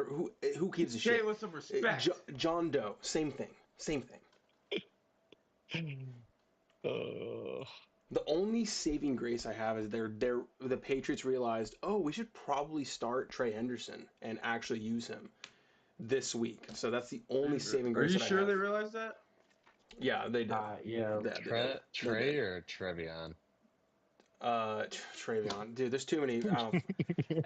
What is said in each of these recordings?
Who gives a Say shit? it with some respect. John Doe, same thing. Same thing. The only saving grace I have is the Patriots realized, oh, we should probably start Trey Henderson and actually use him this week. So that's the only saving Are grace you that I sure have. they realized that? Yeah, they did. Yeah. Trey or Trevion? Travion. Dude, there's too many.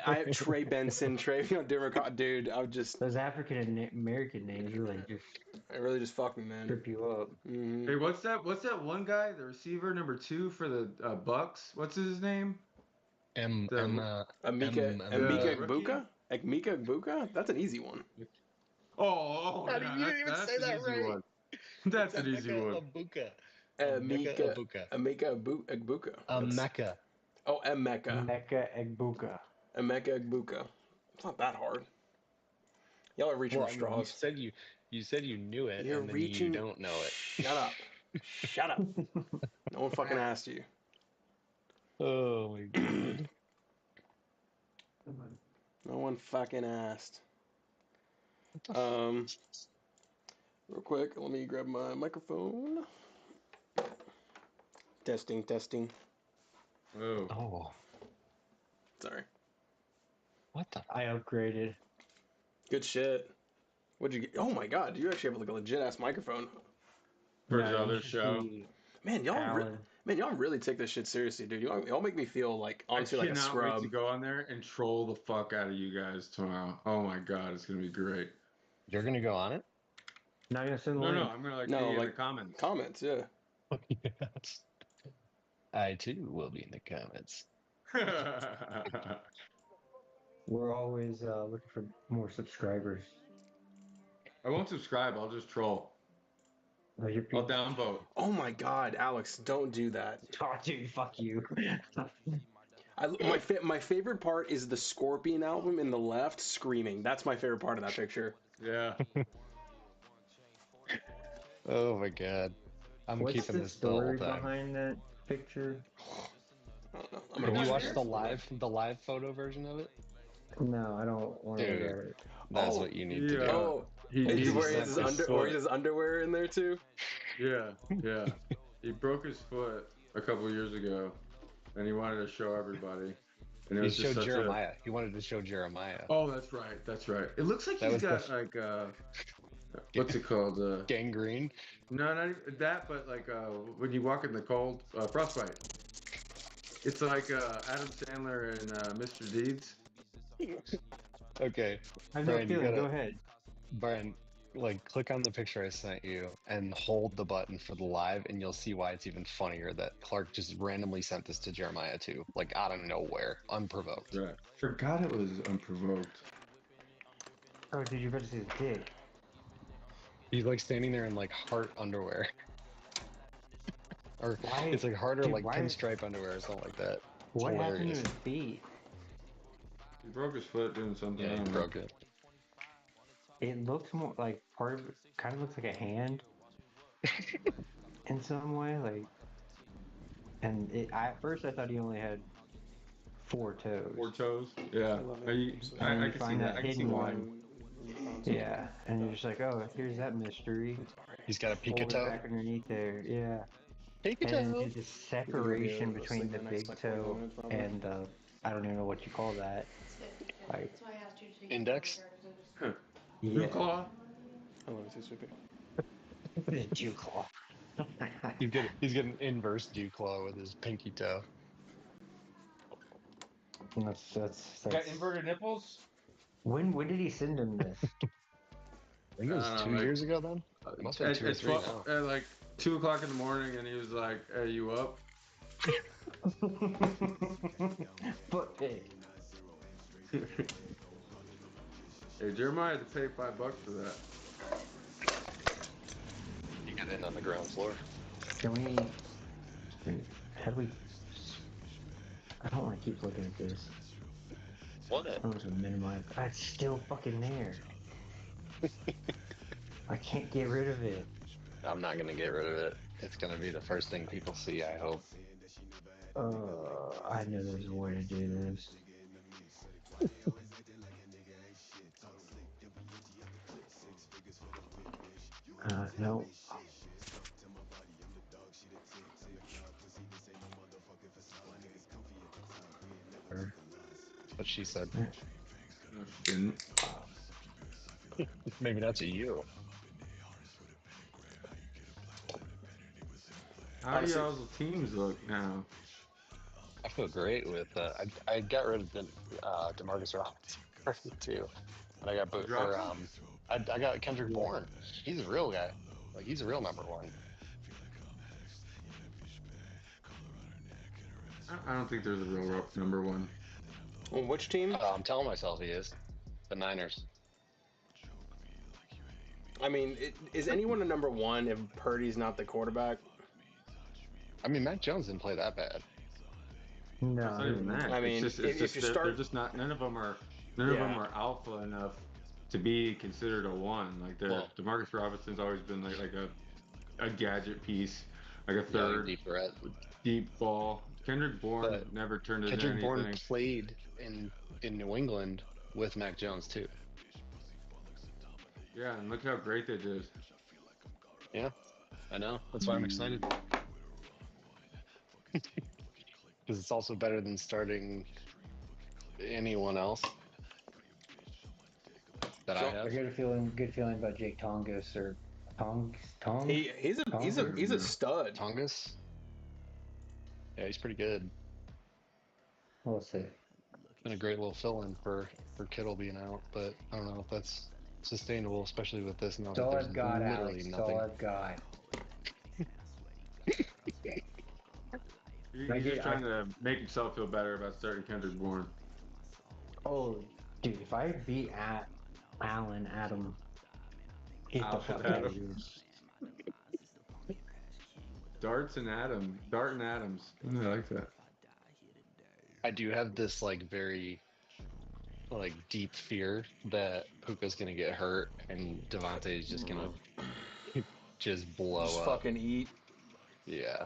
I have Trey Benson, Travion Democrat. Dude, those African American names really just fuck me, man. trip you up. Mm-hmm. Hey, what's that one guy, the receiver number 2 for the Bucks? What's his name? Amika rookie? Egbuka? That's an easy one. Oh, How yeah, you didn't even that's say an that easy right. one. That's an easy one. Amika Egbuka. Mecca. Oh, Emeka. Mecca Egbuka. Emeka Egbuka. It's not that hard. Y'all are reaching for straws. You said you knew it, You're and then reaching. you don't know it. Shut up. Shut up. No one fucking asked you. Oh my god. No one fucking asked. Real quick, let me grab my microphone. Testing. Oh. Sorry. What the? I upgraded. Good shit. What'd you get? Oh my god, you actually have like a legit ass microphone. For his other show. Man, y'all really take this shit seriously, dude. Y'all make me feel like honestly like a scrub. I cannot wait to go on there and troll the fuck out of you guys tomorrow. Oh my god, it's gonna be great. You're gonna go on it? Not gonna send the No, link. I'm gonna be in the comments. Comments, yeah. Yes. I too will be in the comments. We're always looking for more subscribers. I won't subscribe. I'll just troll. I'll downvote. Oh my god, Alex, don't do that. Oh, dude, fuck you. My favorite part is the Scorpion album in the left screaming. That's my favorite part of that picture. Yeah. Oh my god. What's keeping the this the whole story time. behind that picture? I don't know. Have you watched the live photo version of it? No, I don't want to. Dude, that's what you need to do. Oh, he's wearing his underwear in there too? Yeah. He broke his foot a couple of years ago, and he wanted to show everybody. And it was He showed Jeremiah. He wanted to show Jeremiah. Oh, that's right. It looks like he's got like what's it called? Gangrene? No, not even that, but like when you walk in the cold, frostbite. It's like Adam Sandler and Mr. Deeds. Okay. I have no feeling. Go ahead. Brian, click on the picture I sent you and hold the button for the live, and you'll see why it's even funnier that Clark just randomly sent this to Jeremiah too, out of nowhere, unprovoked. Right. Forgot it was unprovoked. Oh, dude, you're about to see his dick. He's standing there in heart underwear. Or it's harder pinstripe underwear or something like that. It's what hilarious. happened to his feet? He broke his foot doing something. Yeah, he broke it. It looks more like part of it kind of looks like a hand in some way, and at first I thought he only had 4 toes. 4 toes? Yeah. I can see that. I can see why. Yeah, and you're just like, oh, here's that mystery. He's got a Hold it toe. back underneath there, yeah. Toe. And the separation between the big toe and the, I don't even know what you call that. Index? Yeah. Claw? I love it too, Sweepy. Dew claw. He's got an inverse dew claw with his pinky toe. That's Got inverted nipples? When did he send him this? I think it was 2 years ago then? It must have been 2 or 3 now. At 2 o'clock in the morning, and he was like, "Are you up?" But hey. Hey, Jeremiah had to pay $5 for that. You got in on the ground floor. Can we? How do we? I don't want to keep looking at this. What? I want to minimize. It's still fucking there. I can't get rid of it. I'm not gonna get rid of it. It's gonna be the first thing people see, I hope. I know there's a way to do this. No. That's what she said. No, she didn't. Maybe that's a you. How do Honestly, y'all's teams look now? I feel great with I got rid of DeMarcus Robinson too, and I got You dropped him? I got Kendrick Bourne. He's a real guy. Like he's a real number one. I don't think there's a real number one. on which team? I'm telling myself he is. The Niners. I mean, is anyone a number one if Purdy's not the quarterback? I mean, Mac Jones didn't play that bad. No. It's not even that. I mean, it's if just you they're start, just not. None of them are Yeah. alpha enough to be considered a one. Like Demarcus Robinson's always been like a gadget piece, like a third Deep threat. deep ball. Kendrick Bourne But never turned into Kendrick Bourne anything. played in New England with Mac Jones too. Yeah, and look how great they did. Yeah, I know. That's why I'm excited. Because it's also better than starting anyone else that I So- I have. got a good feeling about Jake Tongus or Tong. he's a stud. Tongus. Yeah, he's pretty good. We'll see. Been a great little fill-in for Kittle being out, but I don't know if that's sustainable, especially with this now That's that all there's I've got, literally Alex. That's nothing. all I've got. He's just trying to make himself feel better about starting Kendrick Bourne. Oh, dude, if I beat Adam, get the Allen fuck out of Adam. here. Dart and Adams. I like that. I do have this like very like deep fear that Puka's gonna get hurt and Devontae is just gonna just blow Just up. fucking eat. Yeah.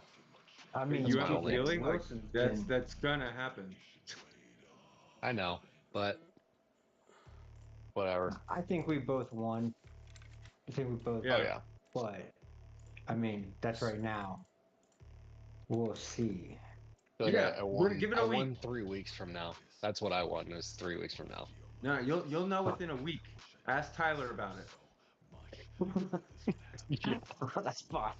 I mean, You have a only- feeling like Wilson's that's been- that's gonna happen. I know, but whatever. I think we both won. I think we both. Yeah. Oh yeah. But I mean, that's right now. We'll see. I feel like Yeah, I we're won. gonna give it I a week. won 3 weeks from now. That's what I won. Is 3 weeks from now. No, you'll know within a week. Ask Tyler about it. Yeah. That's fine.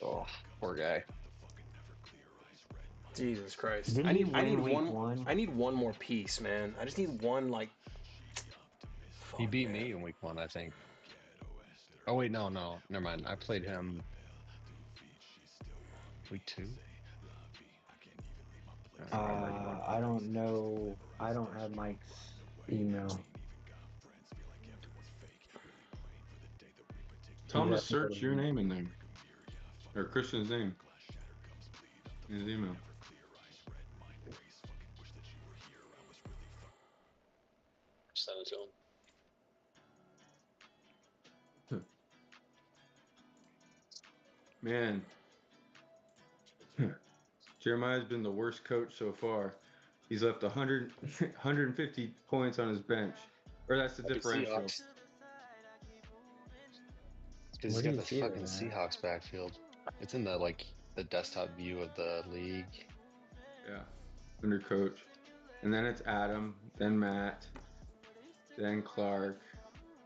Oh, poor guy. Jesus Christ. Didn't I he need win week one. one? I need one more piece, man. I just need one like. He Fuck, beat man. me in week 1, I think. Oh wait, no, never mind. I played him week 2. I don't know. I don't have Mike's email. Tell him to Yeah, search your name in there, or Christian's name in his email. Send it to him. Man, Jeremiah's been the worst coach so far. He's left 150 points on his bench, or that's the differential. Because he's Where do got you the see it, fucking man? Seahawks backfield. It's in the the desktop view of the league. Yeah, under coach, and then it's Adam, then Matt, then Clark,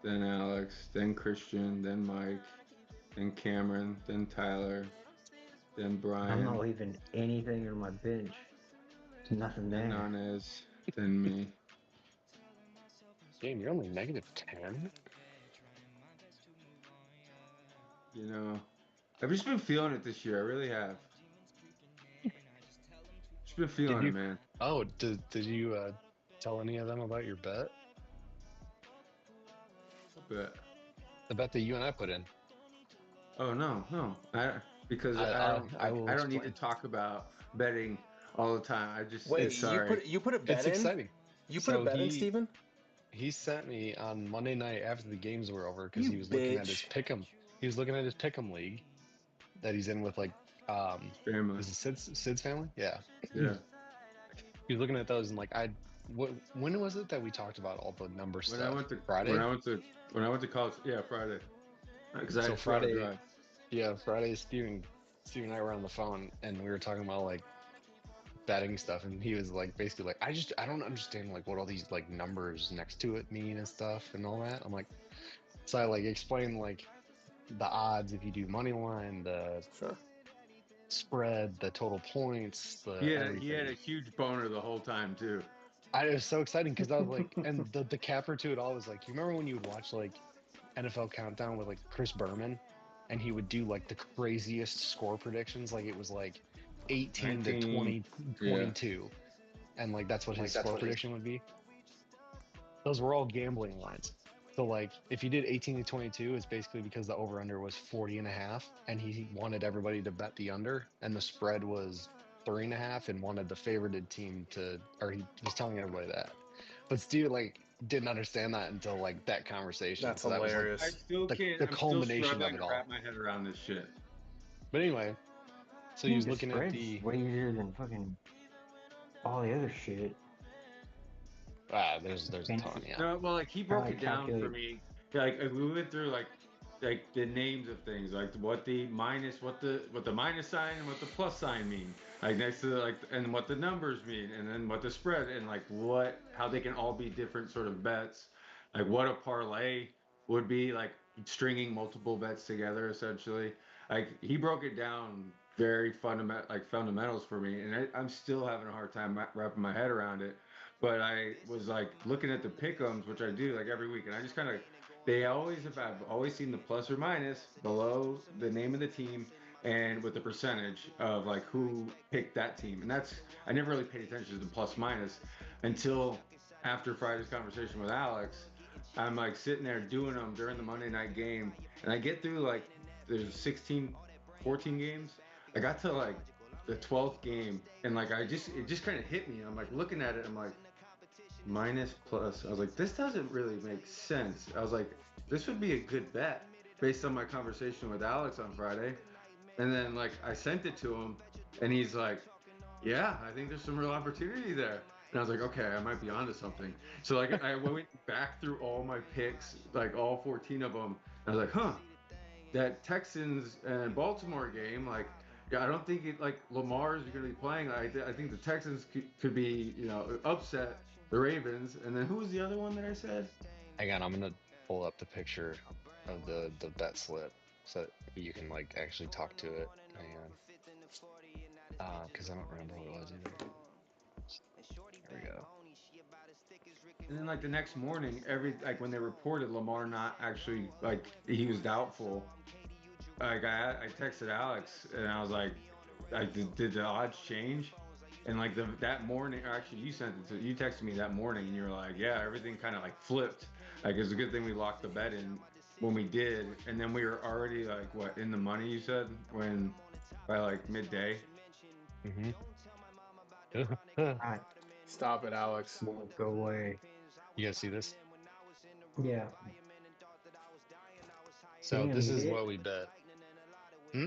then Alex, then Christian, then Mike, then Cameron, then Tyler, then I'm Brian, not leaving anything on my bench. There's nothing then there. Nanez, then me. Damn, you're only -10. You know, I've just been feeling it this year. I really have. Just been feeling you- it, man. Oh, did you tell any of them about your bet? But The bet that you and I put in. oh no, because I will I don't need to explain. talk about betting all the time. I just Wait, sorry. you put a bet It's in? exciting. You put a So bet in, Steven? He sent me on Monday night after the games were over because You he was looking at his bitch. pick'em. He was looking at his pick'em league that he's in with Family. is it Sid's family? Yeah. Yeah. He was looking at those and I when was it that we talked about all the number When stuff? I went to Friday. when I went to college, yeah, Friday, because I So had 2 hour Friday, drive. yeah, Friday. Steven and I were on the phone, and we were talking about like betting stuff, and he was like basically like, I don't understand like what all these like numbers next to it mean and stuff and all that. I'm like, so I like explained like the odds if you do money line, the Sure. spread, the total points, the He had a everything. huge boner the whole time too. I was so excited because I was like, and the capper to it all was like, you remember when you would watch like NFL Countdown with like Chris Berman, and he would do like the craziest score predictions, like it was like 18 to 19, 20, yeah. 22, and like that's what his score prediction would be. Those were all gambling lines. So like if you did 18 to 22, it's basically because the over under was 40 and a half, and he wanted everybody to bet the under, and the spread was 3.5, and wanted the favorited team to, or he was telling everybody that. But Steve like didn't understand that until like that conversation. That's So that was like I hilarious. still can't. the I'm still culmination of struggling it to all. wrap my head around this shit. But anyway, so he Dude, was the looking at spread's the way easier than fucking all the other shit. there's a And ton, yeah. No, well, like he trying broke to it down for calculate. me. Like we went through like the names of things, like what the minus, what the minus sign and what the plus sign mean, like next to like, and what the numbers mean, and then what the spread, and like what how they can all be different sort of bets, like what a parlay would be, like stringing multiple bets together essentially. Like he broke it down very fundamentals for me, and I'm still having a hard time wrapping my head around it. But I was like looking at the pick'ems, which I do like every week, and I just kind of I've always seen the plus or minus below the name of the team and with the percentage of like who picked that team. And that's I never really paid attention to the plus minus until after Friday's conversation with Alex. I'm like sitting there doing them during the Monday night game, and I get through like there's 16, 14 games. I got to like the 12th game, and like it just kind of hit me. I'm like looking at it, I'm like minus plus. I was like, this doesn't really make sense. I was like, this would be a good bet based on my conversation with Alex on Friday. And then like I sent it to him, and he's like, yeah, I think there's some real opportunity there. And I was like, okay, I might be onto something. So like I went back through all my picks, like all 14 of them. And I was like, huh, that Texans and Baltimore game, like, yeah, I don't think it like Lamar's going to be playing. I think the Texans could be, upset the Ravens. And then who was the other one that I said? Hang on, I'm gonna pull up the picture of the bet slip so that you can like actually talk to it. Hang on, because I don't remember what it was either. There we go. And then like the next morning, every like when they reported Lamar not actually like he was doubtful, like I texted Alex and I was like, did the odds change? And like that morning, or actually you texted me that morning and you were like, yeah, everything kind of like flipped. Like it's a good thing we locked the bet in when we did, and then we were already like what in the money you said when by like midday. Mm-hmm. Alright, Stop it, Alex. won't go away. You guys see this? Yeah. So Damn, this you is did? what we bet. Hmm?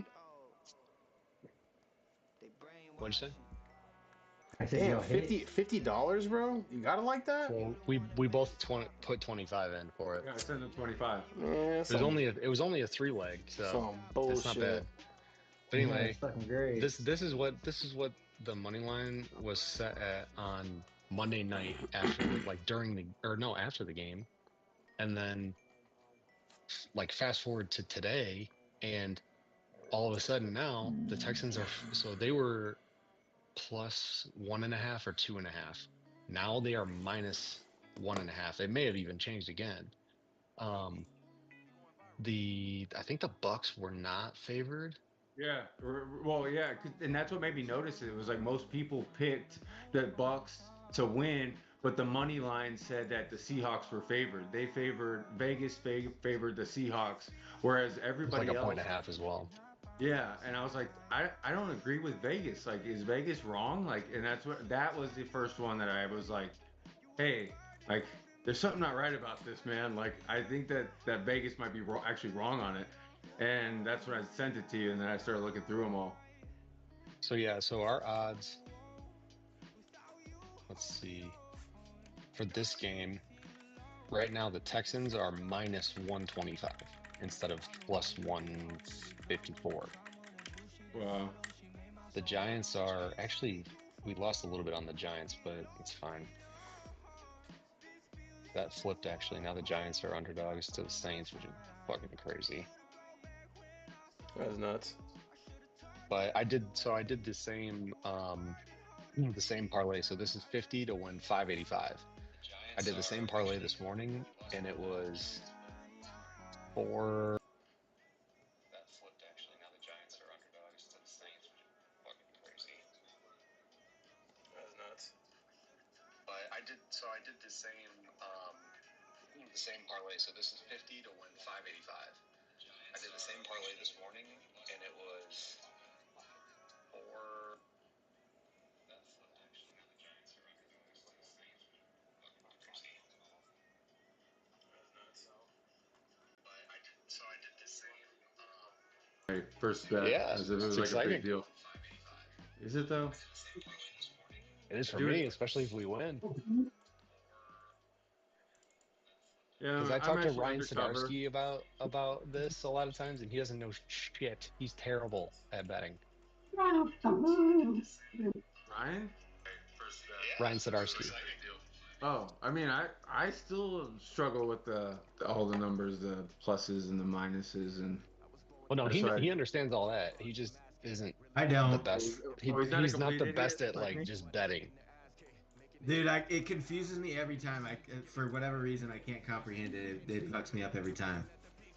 What'd you say? I said Damn, y'all hit it. $50, bro? You got it like that? Well, we both put 25 in for it. Yeah, I sent him 25. Man, It was only a 3-leg, so some it's not bullshit. bad. But Yeah, anyway, it's fucking great. this is what the money line was set at on Monday night after like during the or no after the game, and then like fast forward to today, and all of a sudden now the Texans are so they were plus 1.5 or 2.5. Now they are minus 1.5. They may have even changed again. Um, I think the Bucks were not favored. Yeah, well, yeah, and that's what made me notice it. It was like most people picked the Bucks to win, but the money line said that the Seahawks were favored. They favored Vegas favored the Seahawks, whereas It was like everybody a point else, and a half as well. yeah. And I was like, I don't agree with Vegas. Like, is Vegas wrong? Like, and that was the first one that I was like, hey, like, there's something not right about this, man. Like, I think that Vegas might be actually wrong on it. And that's when I sent it to you, and then I started looking through them all. So yeah, so our odds. Let's see. for this game, right now the Texans are minus 125 instead of plus 154. Wow. The Giants are actually, we lost a little bit on the Giants, but it's fine. That flipped actually. Now the Giants are underdogs to the Saints, which is fucking crazy. That's nuts. But I did the same parlay. So this is 50 to win 585. I did the same parlay this morning, and it was four. That flipped actually. Now the Giants are underdogs to the Saints, which is fucking crazy. That's nuts. But I did the same parlay. So this is 50 to win 585. I did the same parlay this morning, and it was four. That flipped actually. Now the Giants are underdogs to the Saints, which is fucking crazy. That's nuts. But I did the same. Right, first bet, Yeah, as if it was it's like a big exciting. deal. Is it though? It is for Dude. me, especially if we win. Yeah, Because I I'm talked to actually Ryan undercover. Sidarsky about this a lot of times, and he doesn't know shit. He's terrible at betting. Ryan? Ryan Sidarsky. Oh, I mean, I still struggle with all the numbers, the pluses and the minuses, and Well, no, that's why he understands all that. He just isn't I the don't. best. he's not a He's not complete the idiot best at like like me? just betting. Dude, it confuses me every time. For whatever reason, I can't comprehend it. It fucks me up every time.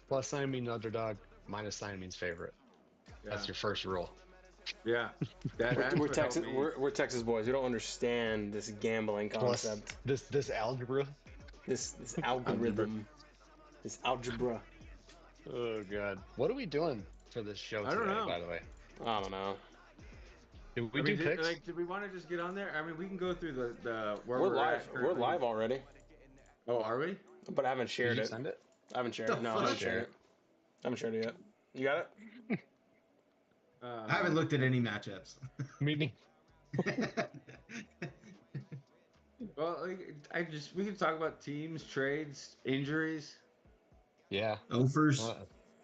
Plus sign means underdog. Minus sign means favorite. Yeah, That's your first rule. yeah. That's We're what helped Texas. me. We're Texas boys. We don't understand this gambling Plus concept. this algebra. This algorithm. This algebra. Oh god. What are we doing for this show I today? don't know. By the way, I don't know. did we I mean, do picks? did we want to just get on there? I mean, we can go through the where We're we're live. at We're currently. live already, Oh, are we? but I haven't Did shared you it. send it? I haven't shared it. No, I fuck? haven't Share shared it. it. I haven't shared it yet. You got it? I haven't looked at any matchups. Meaning. Well, we can talk about teams, trades, injuries. Yeah. Offers. Well,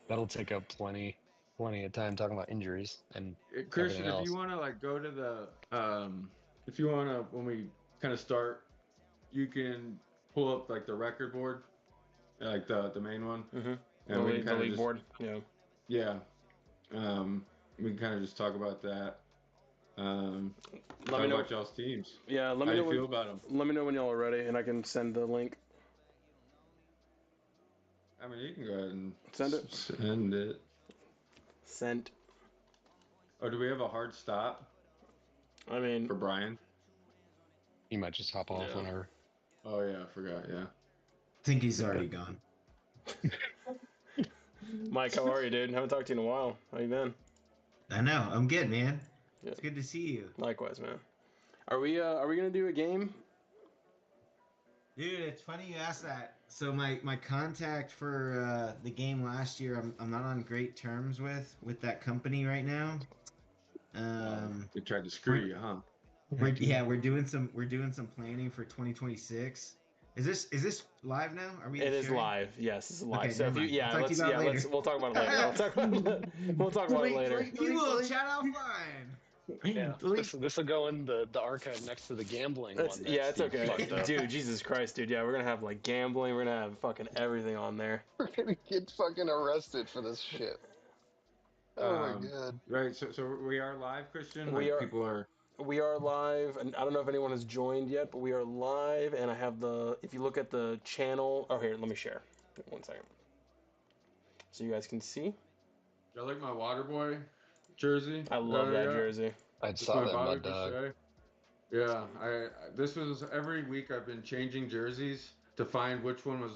that'll take up plenty of time talking about injuries and Christian, everything if you else. want to like go to the if you want to when we kind of start, you can pull up like the record board, like the main one, Mm-hmm. and we can The kind of league just board. Yeah. yeah, we can kind of just talk about that. Let Talk me know. about y'all's teams. Yeah. Let How me you know. feel about them? Let me know when y'all are ready, and I can send the link. I mean, you can go ahead and Send it. Send it. Sent. Oh, do we have a hard stop I mean, for Brian? You might just hop off Yeah. whenever. Oh yeah, I forgot. Yeah. Think he's already gone. Mike, how are you, dude? Haven't talked to you in a while. How you been? I know. I'm good, man. Good. It's good to see you. Likewise, man. Are we gonna do a game? Dude, it's funny you asked that. So my contact for the game last year, I'm not on great terms with that company right now. They tried to screw you, huh? We're doing some planning for 2026. Is this live now? Are we? It is sharing? live. Yes, it's live. Okay, so if never you, mind. yeah, I'll talk to you about it later. we'll talk about it later. We'll talk about it later. We will chat offline. Yeah. This will go in the archive next to the gambling That's, one. yeah, it's Steve okay, fucked up. dude. Jesus Christ, dude. Yeah, we're gonna have like gambling. We're gonna have fucking everything on there. We're gonna get fucking arrested for this shit. Oh my god. Right. So we are live, Christian. We are. People are. We are live, and I don't know if anyone has joined yet, but we are live, and I have if you look at the channel, oh, here, let me share. 1 second. So you guys can see. I like my Waterboy jersey. I love that jersey. I It's saw my that Bobby mud dog. Boucher. Yeah, this was every week I've been changing jerseys to find which one was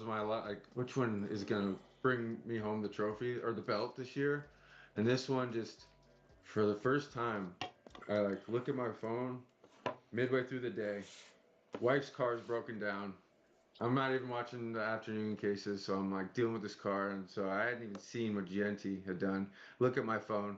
which one is gonna bring me home the trophy or the belt this year, and this one just for the first time. I like look at my phone midway through the day. Wife's car's broken down. I'm not even watching the afternoon cases, so I'm like dealing with this car, and so I hadn't even seen what GNT had done. Look at my phone,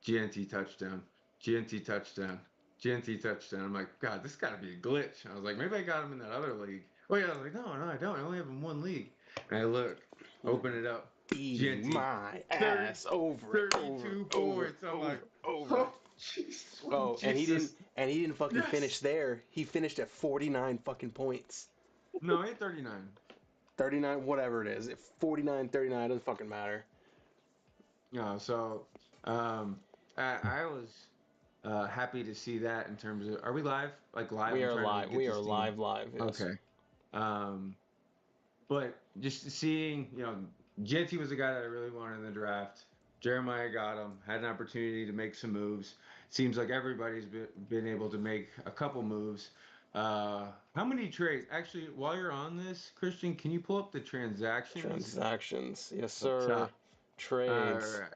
GNT touchdown, GNT touchdown, GNT touchdown. I'm like, God, this got to be a glitch. I was like, maybe I got him in that other league. Oh yeah, I was like, no, I don't. I only have him one league. And I look, open it up. Eating Genty, my 30, ass over it, 32 over, points. I'm over, like, over. oh, Jesus. Oh, Jesus. and he didn't fucking Yes. finish there. He finished at 49 fucking points. No, I had 39. 39, whatever it is. If 49, 39, doesn't fucking matter. No, so I was happy to see that in terms of, are we live? Like live? We I'm are trying to live. get We this are team. live. Yes. Okay. But just seeing, Genty was the guy that I really wanted in the draft. Jeremiah got him, had an opportunity to make some moves. Seems like everybody's been able to make a couple moves. How many trades? Actually, while you're on this, Christian, can you pull up the transactions Transactions. Yes, up sir. top? Trades. All right.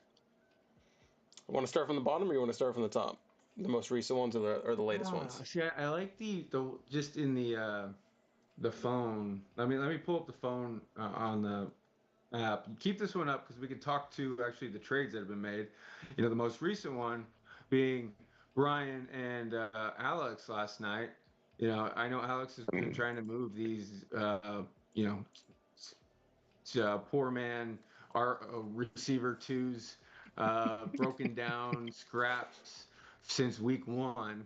Want to start from the bottom or you want to start from the top? The most recent ones or the latest ones? See, I like the just in the phone. Let me pull up the phone on the app. Keep this one up because we can talk to actually the trades that have been made. The most recent one being Brian and Alex last night. I know Alex has been trying to move these, you know, poor man, our receiver twos, broken down scraps since week one.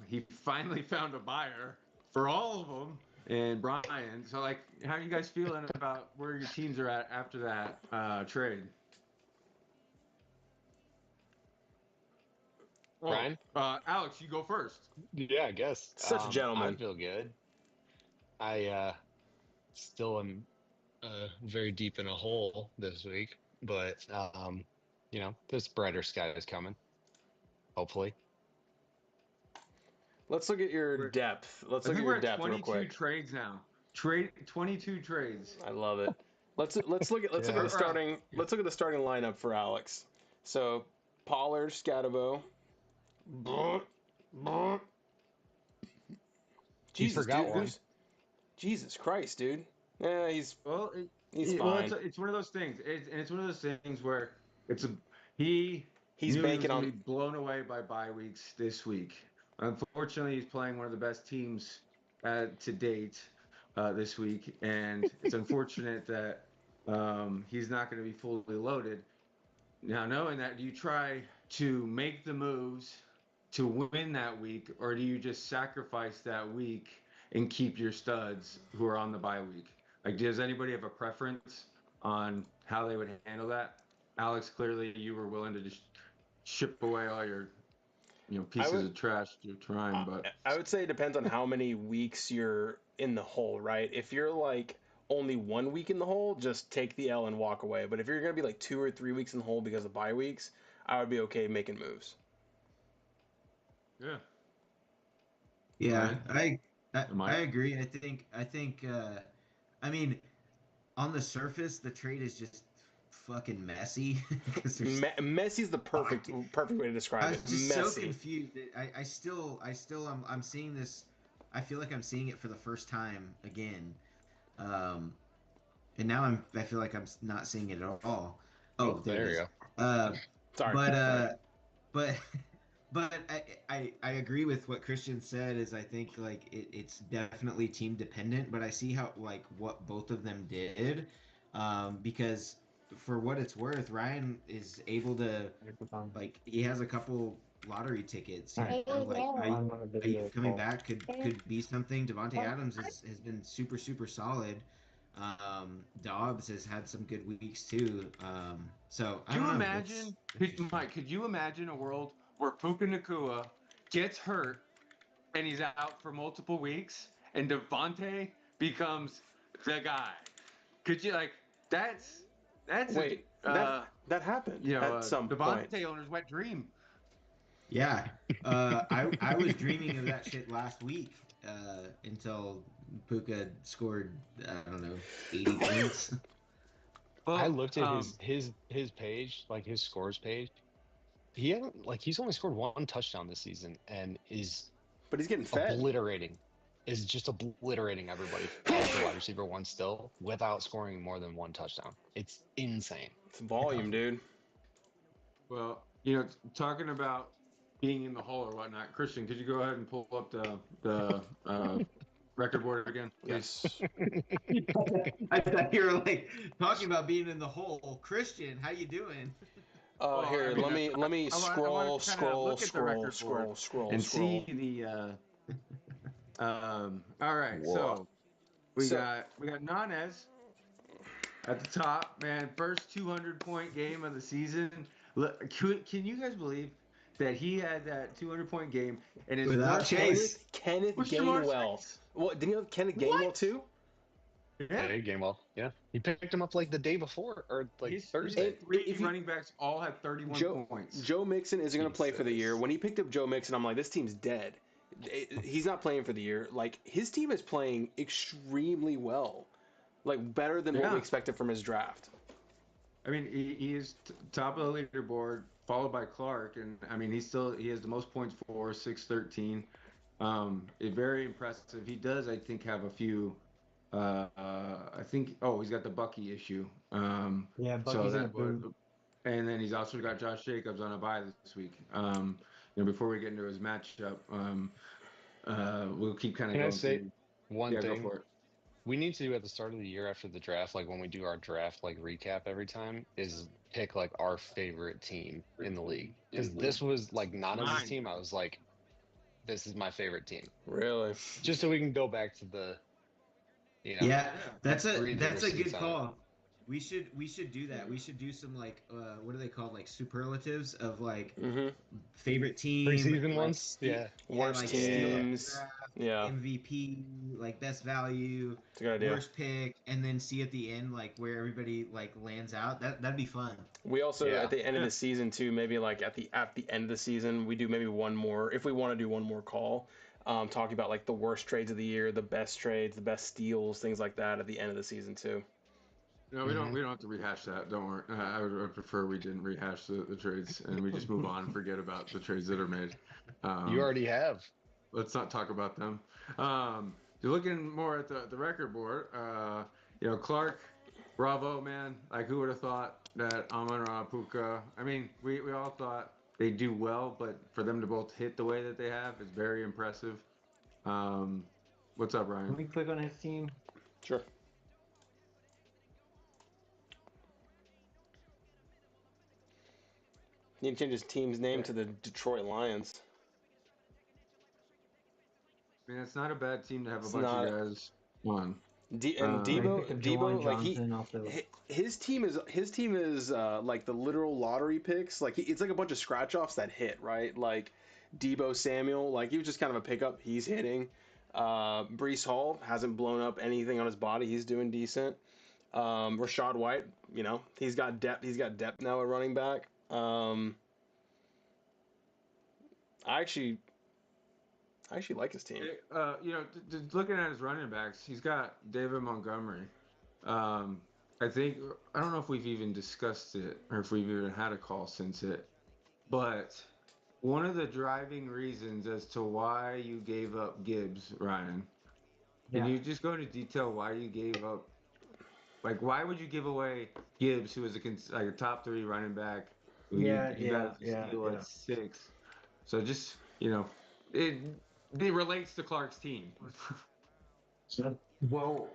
He finally found a buyer for all of them. And Brian, so like, how are you guys feeling about where your teams are at after that trade? Brian? Alex, you go first. Yeah, I guess. Such a I gentleman. feel good. I still am very deep in a hole this week, but there's brighter skies coming. Hopefully. Let's look at your depth. Let's I look think at we're your at depth real 22 quick. trades now. 22 trades. I love it. Let's look at Yeah. the starting. Let's look at the starting lineup for Alex. So Pollard, Scatabo. Jesus, forgot dude. one. Jesus Christ, dude. Yeah, he's Well, fine. it's one of those things. It's one of those things where he He's knew he was banking going on. to be blown away by bye weeks this week. Unfortunately, he's playing one of the best teams to date this week, and it's unfortunate that he's not going to be fully loaded. Now, knowing that, do you try to make the moves to win that week, or do you just sacrifice that week and keep your studs who are on the bye week? Like, does anybody have a preference on how they would handle that? Alex, clearly you were willing to just ship away all your, pieces of trash you're trying, but I would say it depends on how many weeks you're in the hole, right? If you're like only 1 week in the hole, just take the L and walk away. But if you're gonna be like 2 or 3 weeks in the hole because of bye weeks, I would be okay making moves. yeah. Yeah, Right. I agree. I mean, on the surface, the trade is just fucking messy because there's. Messy's the perfect way to describe I it. was just Messy. so confused. I'm seeing this. I feel like I'm seeing it for the first time again, and now I feel like I'm not seeing it at all. Oh, there it is. you Sorry. But but I agree with what Christian said. Is I think like it's definitely team dependent. But I see how like what both of them did, because for what it's worth, Ryan is able to like he has a couple lottery tickets. Like coming back could be something. Devontae Adams has been super solid. Dobbs has had some good weeks too. So I Could you don't know. imagine, Mike? Could you imagine a world where Puka Nakua gets hurt and he's out for multiple weeks, and Devontae becomes the guy? Could you like? That's Wait, that happened at some point. Devontae owner's wet dream. Yeah, I was dreaming of that shit last week until Puka scored I don't know 80 points. Well, I looked at his page, like his scores page. He's only scored one touchdown this season and But he's getting fed. is just obliterating everybody as the wide receiver one still without scoring more than one touchdown. It's insane. It's volume, dude. Well, talking about being in the hole or whatnot, Christian, could you go ahead and pull up the Record board again. Yes. I thought you were like talking about being in the hole. Christian, how you doing? Well, Here, I mean, let me I want scroll, to kind of scroll, look at the scroll, record board scroll, scroll, and scroll. see the. All right, Whoa. so we So- got Nanez at the top, man. First 200-point game of the season. Look, can you guys believe that he had that 200-point game and his Without worst Chase. Kenneth Where's Jamar Gainwell. Chase? What? Didn't you have Kenneth Gainwell What? too? Yeah. Hey, Gainwell. Yeah. He picked him up like the day before or like His Thursday. three If you- running backs all had 31 points. Joe Mixon isn't going to play for the year. Jesus. When he picked up Joe Mixon, I'm like, this team's dead. He's not playing for the year. Like, his team is playing extremely well. Like, better than what Yeah. we expected from his draft. I mean, he is top of the leaderboard, followed by Clark, and I mean, he has the most points for 613. Very impressive. He does, I think, have a few. I think. Oh, he's got the Bucky issue. Yeah, So Bucky's in a that would, boot. and then he's also got Josh Jacobs on a bye this week. Before we get into his matchup, we'll keep kind of Can I going. say through. one Yeah, go thing? for it. We need to do at the start of the year after the draft, like when we do our draft like recap every time, is pick like our favorite team in the league. Because this was like Nana's Mine. team. I was like, this is my favorite team. Really? Just so we can go back to the, Yeah, that's a read the good receipts on it. call. We should do that. We should do some like what are they called, like superlatives of like Mm-hmm. favorite team, Preseason like, ones? Yeah. Worst like steal of the teams. draft, Yeah, MVP, like best value, it's a good idea. worst pick, and then see at the end like where everybody like lands out. That'd be fun. We also Yeah. at the end of Yeah. the season too, maybe like at the end of the season, we do maybe one more if we want to do one more call, talking about like the worst trades of the year, the best trades, the best steals, things like that at the end of the season too. No, we don't have to rehash that. Don't worry. I would prefer we didn't rehash the trades and we just move on and forget about the trades that are made. You already have. Let's not talk about them. You're looking more at the record board. Clark, bravo, man. Like, who would have thought that Amon-Ra Puka? I mean, we all thought they'd do well, but for them to both hit the way that they have is very impressive. What's up, Can Ryan? we click on his team? Sure. Need to change his team's name to the Detroit Lions. I mean, it's not a bad team to have a It's bunch not. of guys on. And They Debo, picked up Jawan like Johnson off the. his team is like the literal lottery picks. Like it's like a bunch of scratch offs that hit, right? Like Debo Samuel, like he was just kind of a pickup. He's hitting. Brees Hall hasn't blown up anything on his body. He's doing decent. Rashad White, he's got depth. He's got depth now at running back. I actually like his team. Looking at his running backs, he's got David Montgomery. I don't know if we've even discussed it or if we've even had a call since it, but one of the driving reasons as to why you gave up Gibbs, Ryan, can you just go into detail why you gave up? Like, why would you give away Gibbs, who was a top 3 running back? You got to steal at 6. So just, it relates to Clark's team. Well,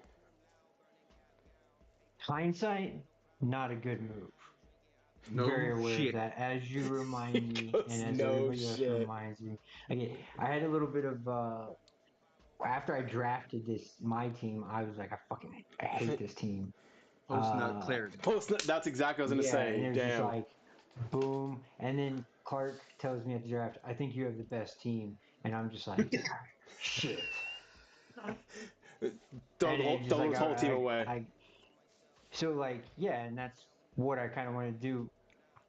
hindsight, not a good move. No Very aware shit. of that, as you remind me, goes, and as "No everybody else shit." reminds me. I had a little bit of after I drafted my team, I was like, I hate this team. Post-nut clarity. That's exactly what I was gonna And say. it was just Damn. like, boom, and then Clark tells me at the draft, I think you have the best team, and I'm just like, shit. Throw And the it just, like, whole team away. And that's what I kind of wanted to do.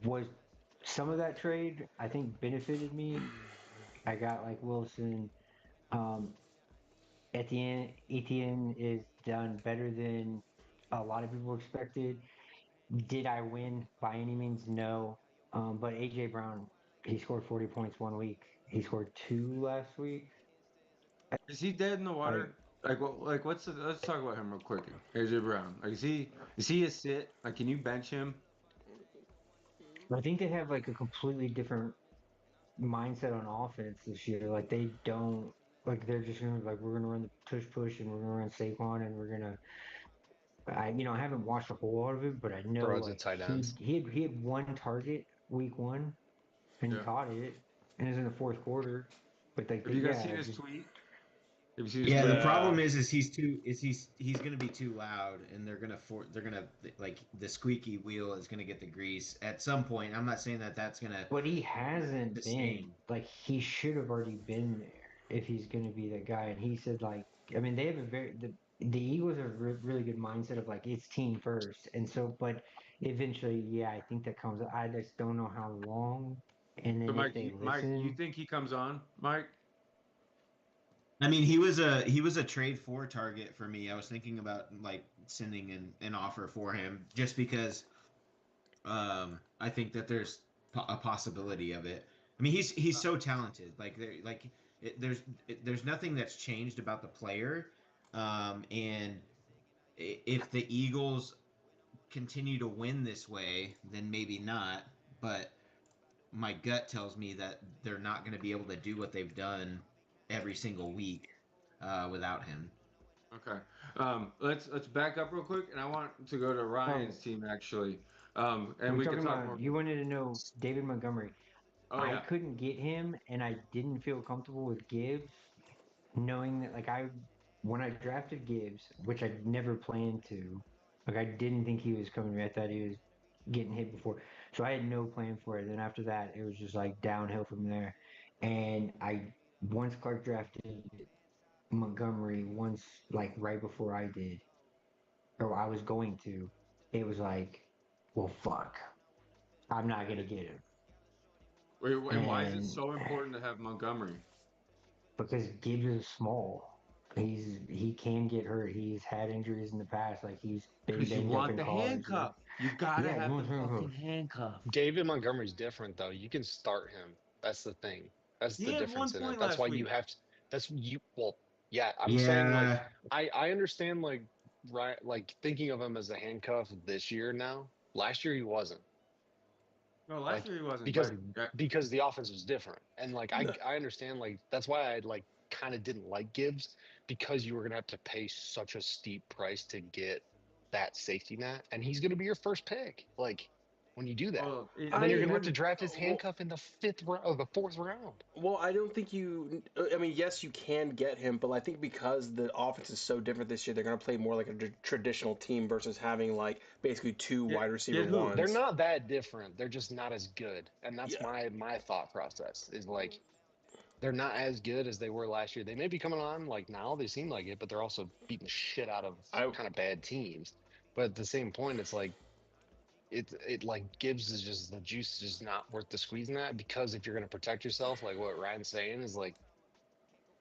Was some of that trade I think benefited me. I got like Wilson. At the end, Etienne is done better than a lot of people expected. Did I win by any means? No. But AJ Brown, he scored 40 points 1 week. He scored 2 last week. Is he dead in the water? Let's talk about him real quick. AJ Brown. Like, is he a sit? Like, can you bench him? I think they have like a completely different mindset on offense this year. Like they don't like they're just gonna like we're gonna run the push and we're gonna run Saquon and we're gonna. I haven't watched a whole lot of it, but I know Throw it to like tight ends. he had one target week one, and he Yeah. caught it, and it was in the fourth quarter. But like, Have you guys yeah, seen his just tweet? Have you seen his Yeah, the tweet? problem is he's gonna be too loud, and they're gonna like the squeaky wheel is gonna get the grease at some point. I'm not saying that that's gonna but he hasn't been sustain. like he should have already been there if he's gonna be that guy. And he said like, I mean, they have a the Eagles have a really good mindset of like it's team first, and so but eventually, yeah, I think that comes. I just don't know how long, and So then if they Mike, you listen. think he comes on, Mike? I mean, he was a trade for target for me. I was thinking about like sending an offer for him just because I think that there's a possibility of it. I mean, he's so talented. Like there's nothing that's changed about the player. And if the Eagles continue to win this way, then maybe not. But my gut tells me that they're not going to be able to do what they've done every single week without him. Okay. Let's back up real quick, and I want to go to Oh, Ryan's team actually. And we're we can talking talk more. about. You wanted to know David Montgomery. Oh I yeah. couldn't get him, and I didn't feel comfortable with Gibbs, knowing that like when I drafted Gibbs, which I never planned to, like I didn't think he was coming to me. I thought he was getting hit before, so I had no plan for it. Then after that, it was just like downhill from there. And I once Clark drafted Montgomery, once like right before I did, or I was going to, it was like, well, fuck, I'm not gonna get him. Wait, and why is it And so important to have Montgomery? because Gibbs is small. He can get hurt. He's had injuries in the past. Like he's been Because you banged up want in the college. handcuff. You gotta Yeah, you have the want to fucking handcuff. David Montgomery's different though. You can start him. That's the thing. That's He the had difference one in it. point That's last why you week. have to. That's you. Well, yeah. I'm saying like Yeah, I understand like right like thinking of him as a handcuff this year now. Last year he wasn't No, last like year he wasn't, because but because the offense was different and like I understand like that's why I like kind of didn't like Gibbs because you were gonna have to pay such a steep price to get that safety net and he's gonna be your first pick like when you do that well, and then you're I gonna have to wouldn't. draft his well, handcuff in the fifth round or the fourth round. well, I don't think you. I mean, yes, you can get him, but I think because the offense is so different this year, they're going to play more like a traditional team versus having like basically two wide receiver Get who? They're ones. not that different. They're just not as good. And that's Yeah, my thought process is like they're not as good as they were last year. They may be coming on like now, they seem like it, but they're also beating the shit out of I kind of bad teams. But at the same point, it's like it like Gibbs is just the juice is just not worth the squeezing that because if you're gonna protect yourself, like what Ryan's saying is like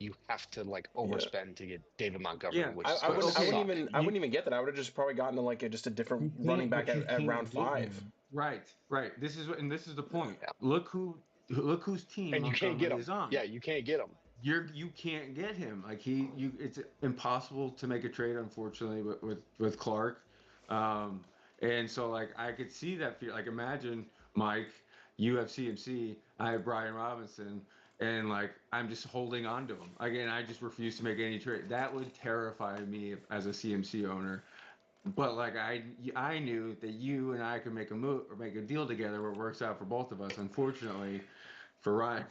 you have to like yeah. overspend to get David Montgomery, Yeah, which is I gonna but wouldn't. I wouldn't okay, suck. even. I you wouldn't even get that. I would have just probably gotten like just a different you running can't, back but you at round can't get 5. him. right. This is and this is the point. Yeah. Look whose team And you can't get Montgomery him. is on. Yeah, you can't get him. You can't get him. Like it's impossible to make a trade, unfortunately, with Clark. Um, and so like I could see that fear. Like imagine Mike, you have CMC, I have Brian Robinson, and like I'm just holding on to him. Again, I just refuse to make any trade. That would terrify me as a CMC owner. But like I knew that you and I could make a move or make a deal together where it works out for both of us. Unfortunately, for Ryan,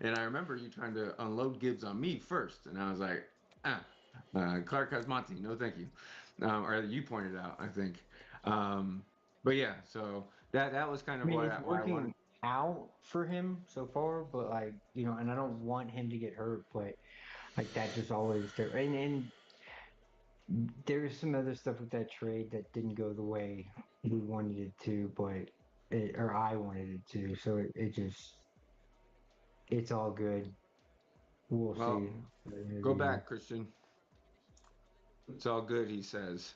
and I remember you trying to unload Gibbs on me first, and I was like, Clark Cosmonte, no thank you, or you pointed out, I think. Um, but yeah, so that was kind I of mean, why it's I wanted. working out for him so far, but like and I don't want him to get hurt, but like that just always there. And there's some other stuff with that trade that didn't go the way we wanted it to, but or I wanted it to. So it just it's all good. We'll Well, see. At the end of the go year. back, Christian. It's all good, he says.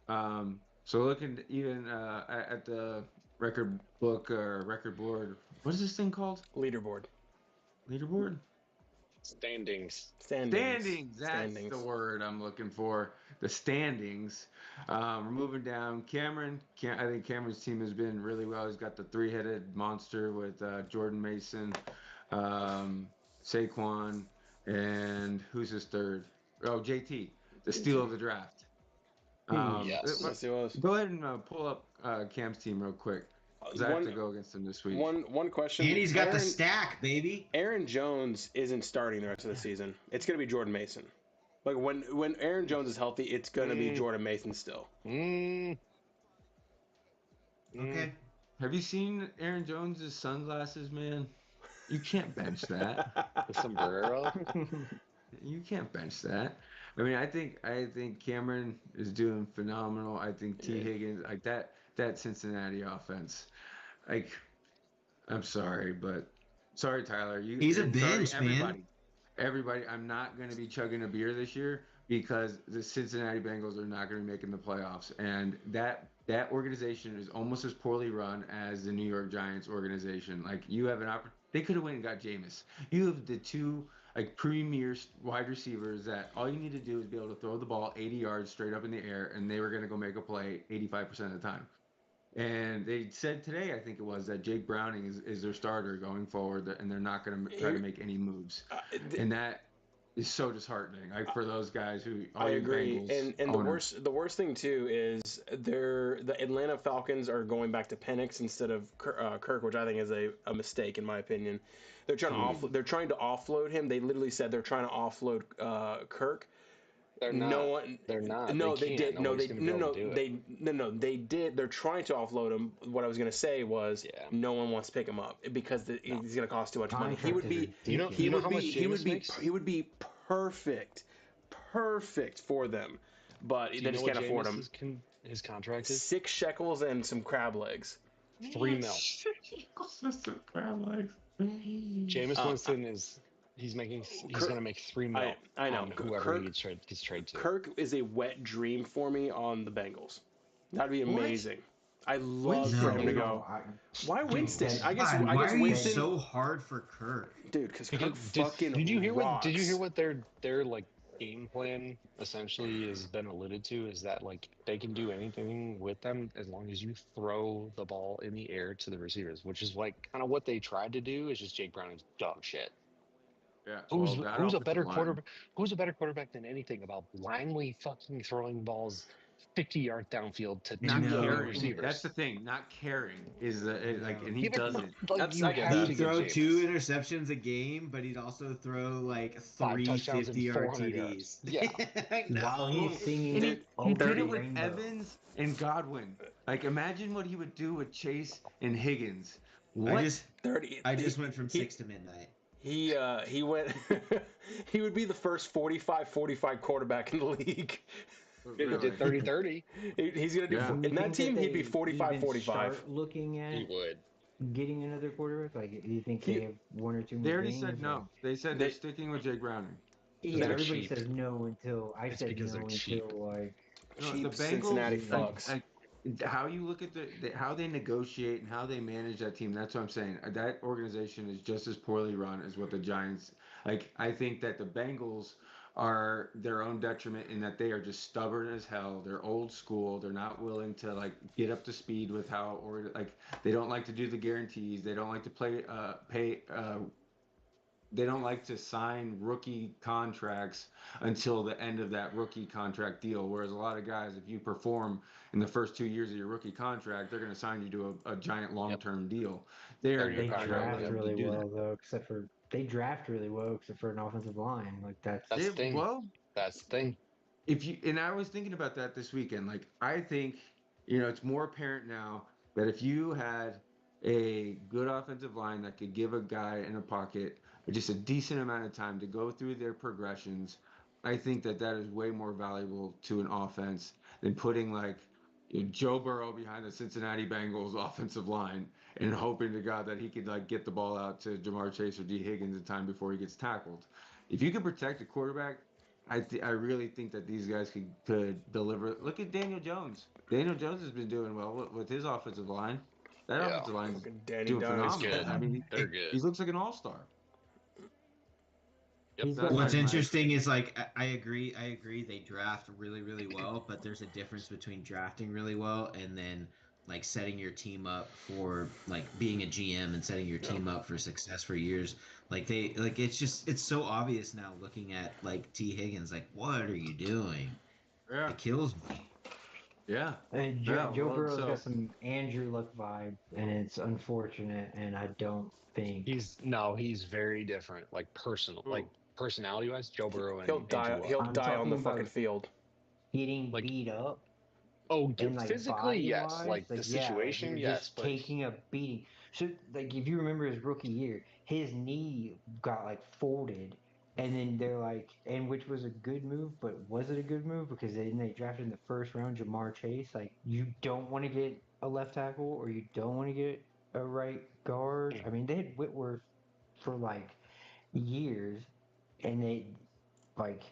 So looking even at the record book or record board, what is this thing called? Leaderboard. Leaderboard? Standings. Standings. That's the Standings. word I'm looking for. The standings. We're moving down. I think Cameron's team has been really well. He's got the three-headed monster with Jordan Mason, Saquon, And who's his third? Oh, JT, the steal of the draft. Yes. Yes, it was. Go ahead and pull up Cam's team real quick, because I have to go against him this week. One question. And he's got the stack, baby. Aaron Jones isn't starting the rest of the season. It's going to be Jordan Mason. Like when Aaron Jones is healthy, it's going to be Jordan Mason still. Okay. Have you seen Aaron Jones's sunglasses, man? You can't bench that. The sombrero. You can't bench that. I mean, I think Cameron is doing phenomenal. I think T. Higgins, like that Cincinnati offense. Like, I'm sorry, but sorry, Tyler. He's a bench, man. Everybody, I'm not going to be chugging a beer this year because the Cincinnati Bengals are not going to be making the playoffs, and that organization is almost as poorly run as the New York Giants organization. Like, you have an opportunity. They could have went and got Jameis. You have the two premier wide receivers that all you need to do is be able to throw the ball 80 yards straight up in the air, and they were going to go make a play 85% of the time. And they said today, I think it was, that Jake Browning is their starter going forward, and they're not going to try to make any moves. And that is so disheartening, like, for those guys who. I agree, and the worst thing too is the Atlanta Falcons are going back to Penix instead of Kirk, which I think is a mistake in my opinion. They're trying to offload him. They literally said they're trying to offload Kirk. They're not. They're not. No, they did. No, they did. They're trying to offload him. What I was going to say was, no one wants to pick him up because he's going to cost too much money. He would be. He would be perfect for them, but they just can't afford him. His contract is 6 shekels and some crab legs. 3 mil. 6 shekels and some crab legs. Jameis Winston is. He's going to make 3 mil. I know. Whoever he gets traded to. Kirk is a wet dream for me on the Bengals. That'd be amazing. I love for him to go. Why Winston? I guess why are Winston. You so hard for Kirk? Dude, because Kirk fucking. Did you hear rocks. what their like game plan essentially has been alluded to? Is that like they can do anything with them as long as you throw the ball in the air to the receivers, which is like kind of what they tried to do. Is just Jake Browning's dog shit. Yeah. Who's a better quarterback? Who's a better quarterback than anything about blindly fucking throwing balls 50 yards downfield to not caring. Receivers? That's the thing. Not caring is and he doesn't. He'd throw 2 interceptions a game, but he'd also throw like 3 50-yard TDs. Yeah. While he's singing he did it with Evans and Godwin. Like, imagine what he would do with Chase and Higgins. What? I just went from 6 to midnight. He went. He would be the first 45-45 quarterback in the league. He did 30-30. He's gonna do in that team. He'd be 45-45. Looking at he would getting another quarterback. Like, do you think they have 1 or 2 more? They already said no. They said they're sticking with Jake Browning. Yeah, everybody says no until I said no until like cheap the Bengals, Cincinnati fucks. How you look at how they negotiate and how they manage that team, that's what I'm saying. That organization is just as poorly run as what the Giants. Like, I think that the Bengals are their own detriment in that they are just stubborn as hell. They're old school. They're not willing to like get up to speed with how, or like they don't like to do the guarantees. They don't like to pay. They don't like to sign rookie contracts until the end of that rookie contract deal. Whereas a lot of guys, if you perform in the first 2 years of your rookie contract, they're going to sign you to a giant long-term deal. They draft really well, though, except for they draft really well, except for an offensive line. Like that's the thing. Well, that's the thing. And I was thinking about that this weekend. Like, I think, it's more apparent now that if you had a good offensive line that could give a guy in a pocket just a decent amount of time to go through their progressions, I think that is way more valuable to an offense than putting like Joe Burrow behind the Cincinnati Bengals offensive line and hoping to God that he could like get the ball out to Jamar Chase or D. Higgins in time before he gets tackled. If you can protect a quarterback, I really think that these guys could deliver. Look at Daniel Jones. Daniel Jones has been doing well with his offensive line. That offensive line is doing phenomenal. Good. I mean, they're good. He looks like an all-star. Yep. What's interesting is like I agree they draft really, really well, but there's a difference between drafting really well and then like setting your team up for like being a GM and setting your team up for success for years. Like it's so obvious now looking at like T Higgins. Like, what are you doing? Yeah. It kills me. Yeah. And Yeah. Joe Well, Burrow's so got some Andrew Luck vibe, and it's unfortunate. And I don't think He's very different, like ooh, personality wise. Joe Burrow He'll and die. Andrew Luck. He'll I'm die on talking the fucking about field. getting Like, beat up oh, and like physically, body yes. wise, Like the like yeah, like situation, you're yes, just but taking a beating. So like if you remember his rookie year, his knee got like folded, and then they're like, and which was a good move, but was it a good move? Because they drafted in the first round Jamar Chase. Like you don't want to get a left tackle or you don't want to get a right guard. I mean, they had Whitworth for like years, and they like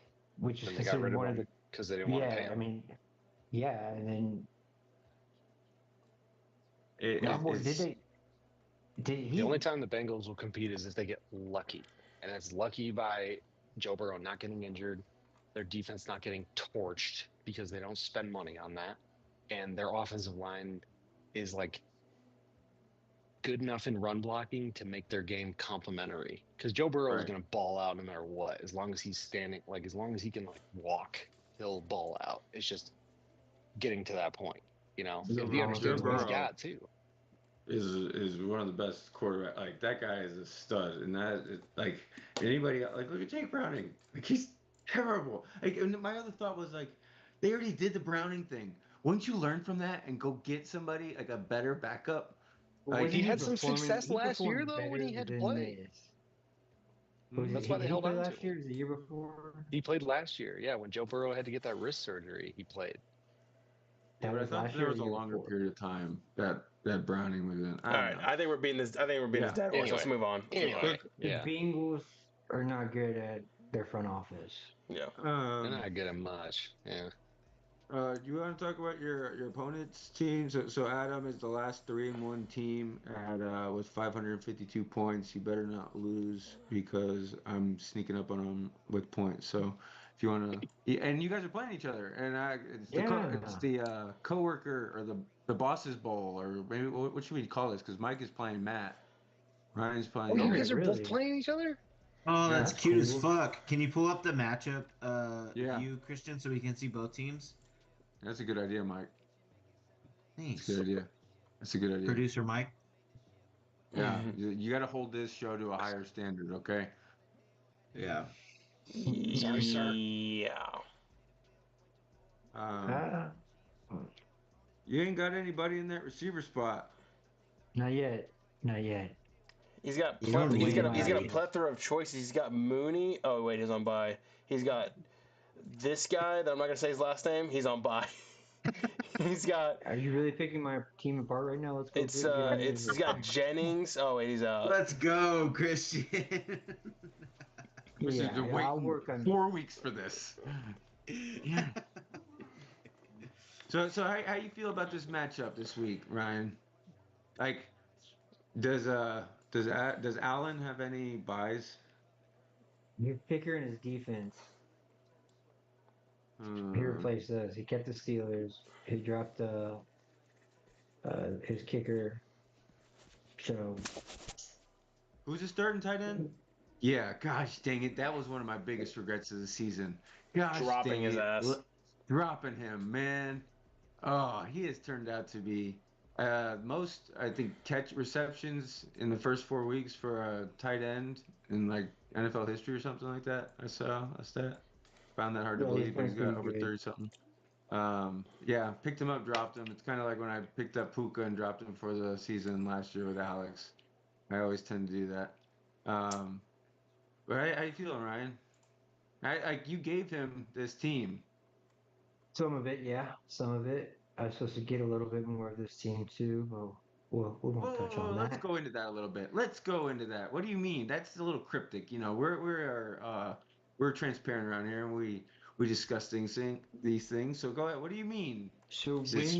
which is then they got considered rid of one of the him because they didn't want to pay yeah. I him. mean, yeah, and then it, now, it, did it's they? Did The only he? time the Bengals will compete is if they get lucky, and it's lucky by Joe Burrow not getting injured, their defense not getting torched because they don't spend money on that, and their offensive line is like good enough in run blocking to make their game complementary. Because Joe Burrow is right. going to ball out no matter what, as long as he's standing, like as long as he can like walk, he'll ball out. It's just getting to that point, Joe because he Burrow Joe understands what he's Burrow got too. is one of the best quarterback. Like that guy is a stud, and like anybody like look at Jake Browning. Like he's terrible. Like and my other thought was like they already did the Browning thing. Wouldn't you learn from that and go get somebody like a better backup? Well, Like wasn't He he had some performing? success He last year performed though when better he had to than play. this. Was mhm. it, That's why he, they did he held play on to last year? him. Was it the year before? He played last year, yeah. When Joe Burrow had to get that wrist surgery, he played. Yeah, That but I was thought last there year or was the a year longer before. period of time that Browning was in. I All don't right, know. I think we're beating this. I think we're beating this Yeah. dead horse. Let's Anyway, move on. anyway, The yeah, Bengals are not good at their front office. Yeah. they're Um. not good at much. Yeah, Do you want to talk about your opponent's team? So Adam is the last 3-1 team at with 552 points. You better not lose because I'm sneaking up on him with points. So if you want to, and you guys are playing each other, and it's Yeah. the coworker or the boss's bowl, or maybe what should we call this? Because Mike is playing Matt, Ryan's oh, playing you Oh, guys Nick. are both really? playing each other. Oh, Yeah, that's That's cute as cool. fuck. Can you pull up the matchup yeah, view, Christian, so we can see both teams? that's a good idea, Mike. That's a Thanks. good idea. That's a good idea. Producer Mike. Yeah, you got to hold this show to a higher standard, okay? Yeah. Sorry, sir. Yeah. Um, Ah, you ain't got anybody in that receiver spot. not yet. Not yet. He's got You don't he's need got he's got a anybody. plethora of choices. He's got Mooney. Oh wait, he's on bye. He's got this guy that I'm not gonna say his last name. He's on bye. He's got Are you really picking my team apart right now? Let's go it's get on it's this. he's got Jennings. Oh wait, he's out. Let's go, Christian. This is Yeah, been I'll waiting work on. 4 weeks for this. So how you feel about this matchup this week, Ryan? Like, does Allen have any buys? Your kicker in his defense. He Hmm. replaced us. He kept the Steelers. He dropped his kicker. So Who's the starting tight end? Yeah, gosh dang it. That was one of my biggest regrets of the season. Gosh Dropping dang his it. ass. Dropping him, man. Oh, he has turned out to be most, I think, catch receptions in the first 4 weeks for a tight end in like NFL history or something like that. I saw a stat. Found that hard to yeah, he's believe, but been he's got pretty over good. 30 something. Yeah, picked him up, dropped him. It's kind of like when I picked up Puka and dropped him for the season last year with Alex. I always tend to do that. But how you feeling, Ryan? You gave him this team. Some of it, yeah. Some of it. I was supposed to get a little bit more of this team too, but we won't touch on Let's that. go into that a little bit. Let's go into that. What do you mean? That's a little cryptic. You know, we're transparent around here, and we discuss these things. So go ahead. What do you mean? So This-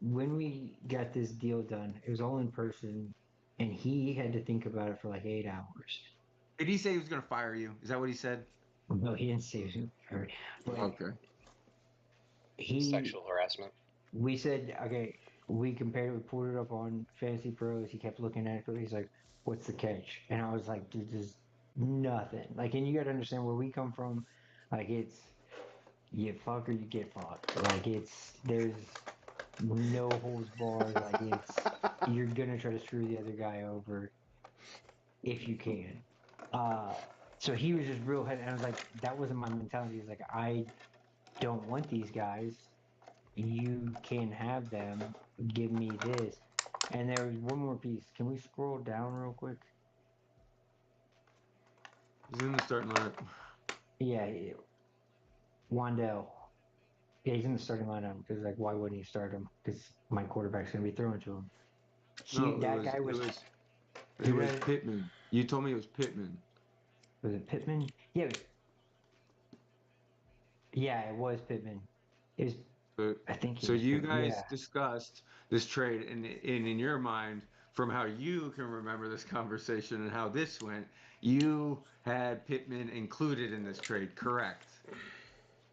when we got this deal done, it was all in person, and he had to think about it for like 8 hours. Did he say he was going to fire you? Is that what he said? No, he didn't say it was hurt. But Okay. he Sexual harassment. we said, okay, we compared it, we pulled it up on Fantasy Pros. He kept looking at it. He's like, "What's the catch?" And I was like, "Dude, there's nothing." Like, and you got to understand where we come from. Like, it's you fuck or you get fucked. Like, there's no holds barred. Like, you're gonna try to screw the other guy over if you can. Uh, so he was just real head, and I was like, that wasn't my mentality. He's like, I don't want these guys. You can have them. Give me this. And there was one more piece. Can we scroll down real quick? He's in the starting lineup. Yeah, Wandell. Yeah, he's in the starting lineup because, like, why wouldn't he start him? Because my quarterback's gonna be throwing to him. No, That guy was. it was Pittman. You told me it was Pittman. Was it Pittman? Yeah, it was Pittman. It was. But, I think he so was. you Pittman. guys Yeah. discussed this trade, and in your mind, from how you can remember this conversation and how this went, you had Pittman included in this trade, correct?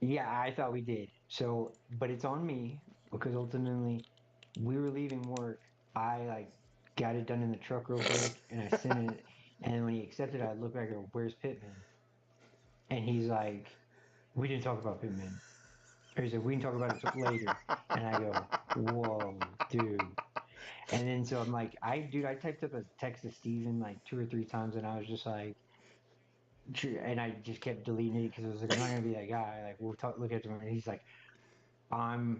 Yeah, I thought we did. So, but it's on me because ultimately we were leaving work. I like got it done in the truck real quick and I sent it. And when he accepted, I looked back and go, "Where's Pittman?" And he's like, "We didn't talk about Pittman." Or he said, "We can talk about it later." And I go, "Whoa, dude." And then so I'm like, I typed up a text to Steven like 2 or 3 times and I was just like, and I just kept deleting it because I was like, I'm not gonna be that guy. Like we'll talk, look at him, and he's like, I'm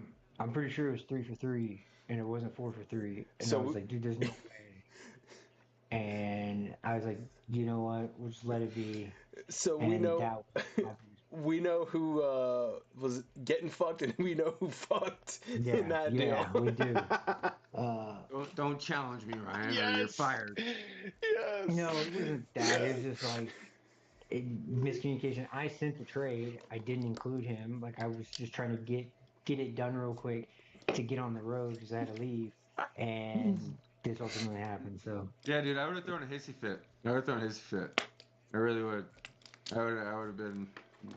pretty sure it was 3 for 3, and it wasn't 4 for 3. And I was So like, dude, there's no way. And I was like, you know what? We'll just let it be. so we And know that was my we know who was getting fucked, and we know who fucked in that deal. we do. Don't challenge me, Ryan, or you're Yes. fired. Yes. No, it wasn't that. It was just like miscommunication. I sent the trade. I didn't include him. Like I was just trying to get it done real quick to get on the road because I had to leave, and this ultimately happened. So Yeah, dude, I would have thrown a hissy fit. I really would. I would have been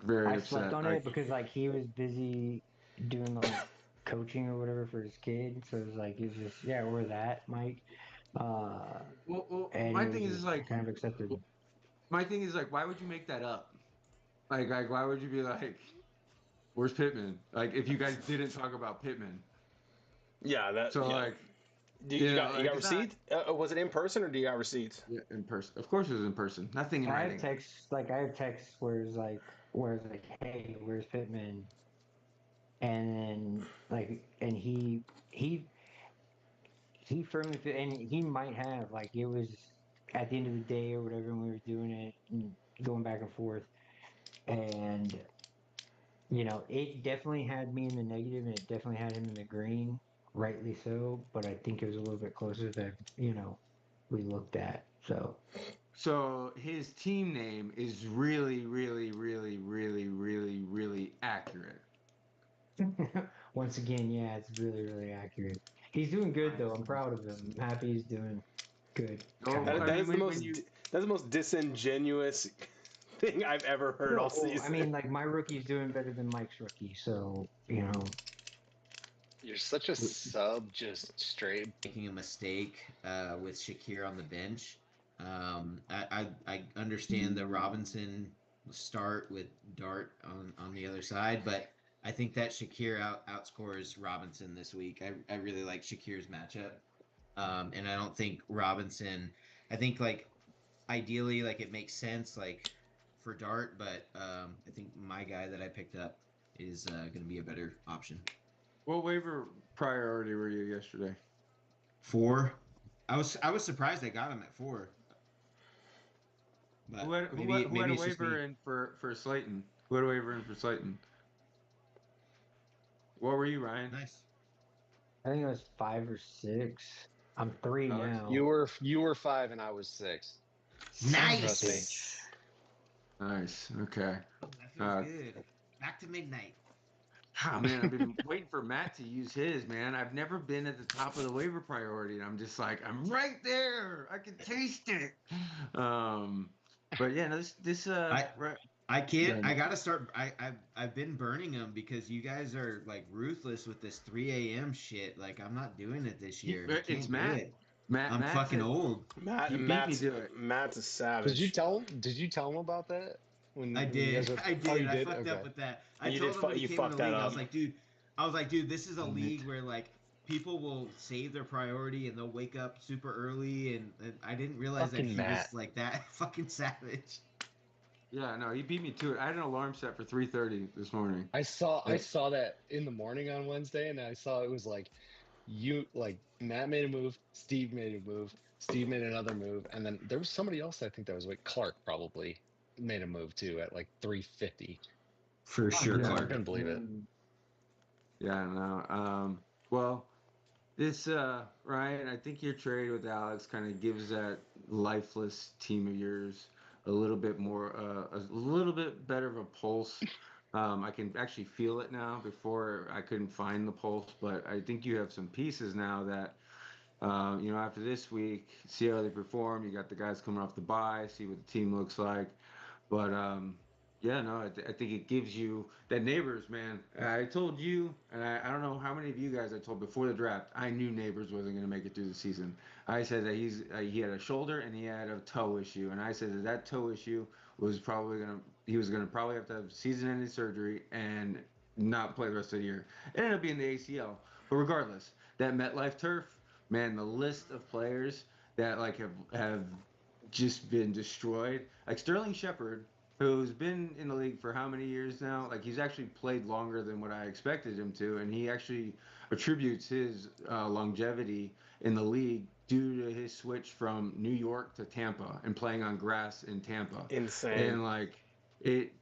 very I upset. slept on it because like he was busy doing like coaching or whatever for his kid. So it was like it's just or that Mike. And My it was thing is just like, kind of accepted. why would you make that up? Like, why would you be like, where's Pittman? Like, if you guys didn't talk about Pittman. Yeah, that. So Yeah. like, You got receipts? Was it in person or do you got receipts? Yeah, in person. Of course, it was in person. Nothing in I writing. have texts where it's like hey, where's Pittman? And then and he firmly and he might have like it was at the end of the day or whatever when we were doing it and going back and forth, and it definitely had me in the negative and it definitely had him in the green, rightly so. But I think it was a little bit closer than we looked at. So his team name is really, really, really, really, really, really accurate. Once again, yeah, it's really, really accurate. He's doing good though. I'm proud of him. I'm happy he's doing good. Oh, That, I that mean, is the most that's the most disingenuous thing I've ever heard all season. I mean, like my rookie's doing better than Mike's rookie, so You're such a sub, just straight. Making a mistake with Shakir on the bench. I understand the Robinson start with Dart on the other side, but I think that Shakir outscores Robinson this week. I really like Shakir's matchup, and I don't think Robinson. I think like ideally like it makes sense like for Dart, but I think my guy that I picked up is going to be a better option. What waiver priority were you yesterday? 4. I was surprised I got him at 4. But Who had a waiver in for Slayton? Who had a waiver in for Slayton? What were you, Ryan? Nice. I think it was 5 or 6. I'm 3 Alex? now. You were 5 and I was 6. Nice. Nice. Okay. That feels good. Back to midnight. Oh, man, I've been waiting for Matt to use his, man. I've never been at the top of the waiver priority, and I'm just like, I'm right there. I can taste it. But yeah, no, this. I I can't. Then- I gotta start. I've been burning them because you guys are like ruthless with this 3 a.m. shit. Like I'm not doing it this year. I It's can't do Matt. it. Matt. I'm Matt fucking said old. he beat me to it. Matt's a savage. Did you tell him about that? When I when you did. guys were, I oh, did. you I did? fucked Okay. up with that. I You told did him when he you came in the fucked that league, up. I was like, dude, this is a Damn league it. where like people will save their priority and they'll wake up super early, and I didn't realize that Fucking he Matt. was like that fucking savage. Yeah, no, he beat me to it. I had an alarm set for 3:30 this morning. I saw Yeah. that in the morning on Wednesday, and I saw it was like Matt made a move, Steve made a move, Steve made another move, and then there was somebody else I think that was like Clark probably made a move too at like 3:50. For sure, yeah. I Clark. couldn't believe it. Yeah, no. Well, this Ryan, I think your trade with Alex kind of gives that lifeless team of yours a little bit more, a little bit better of a pulse. I can actually feel it now. Before I couldn't find the pulse, but I think you have some pieces now that, after this week, see how they perform. You got the guys coming off the bye, see what the team looks like. But yeah, no, I think it gives you that Neighbors, man. I told you, and I don't know how many of you guys I told before the draft. I knew Neighbors wasn't going to make it through the season. I said that he had a shoulder and he had a toe issue, and I said that toe issue was he was gonna probably have to have season-ending surgery and not play the rest of the year. It ended up being the ACL, but regardless, that MetLife turf, man, the list of players that like have just been destroyed, like Sterling Shepard, who's been in the league for how many years now? Like he's actually played longer than what I expected him to, and he actually attributes his longevity in the league due to his switch from New York to Tampa and playing on grass in Tampa. Insane. And like it,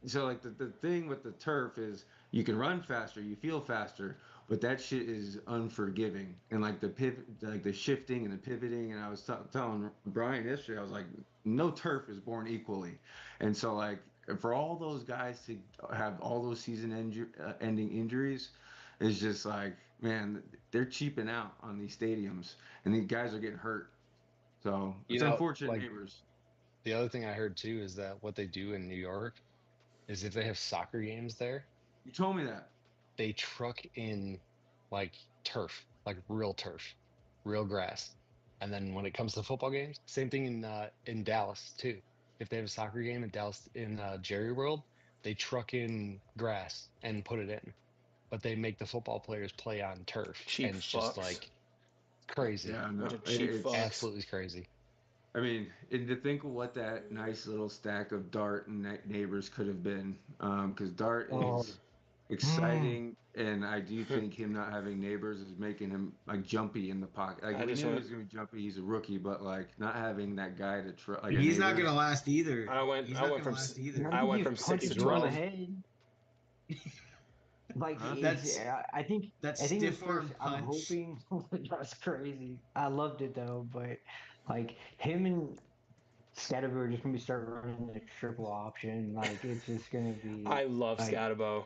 so like the thing with the turf is you can run faster, you feel faster, but that shit is unforgiving. And like the pivot, like the shifting and the pivoting. And I was telling Brian yesterday, I was like, no turf is born equally. And so like for all those guys to have all those season-ending injuries, is just like, man, they're cheaping out on these stadiums, and these guys are getting hurt. So it's unfortunate, Neighbors. The other thing I heard too is that what they do in New York is if they have soccer games there, You told me that. they truck in like turf, like real turf, real grass. And then when it comes to football games, same thing in Dallas too. If they have a soccer game in Dallas in Jerry World, they truck in grass and put it in. But they make the football players play on turf. Cheap and it's fucks. just like crazy. Yeah, no, Bunch of cheap it's fucks. Absolutely crazy. I mean, and to think of what that nice little stack of Dart and Neighbors could have been, because Dart is exciting, and I do think him not having Neighbors is making him like jumpy in the pocket. Like I we just knew he want- was gonna be jumpy. He's a rookie, but like not having that guy to try. Like He's not Neighbors- gonna last either. I went He's not from gonna last either. I went from Punch 6 to him on the 12. head. Like Huh? I think That's I think stiff at first, arm I'm punch. hoping that's crazy. I loved it though, but like him and Scatterbo are just gonna be start running the triple option. Like it's just gonna be. I love like, Scatabo.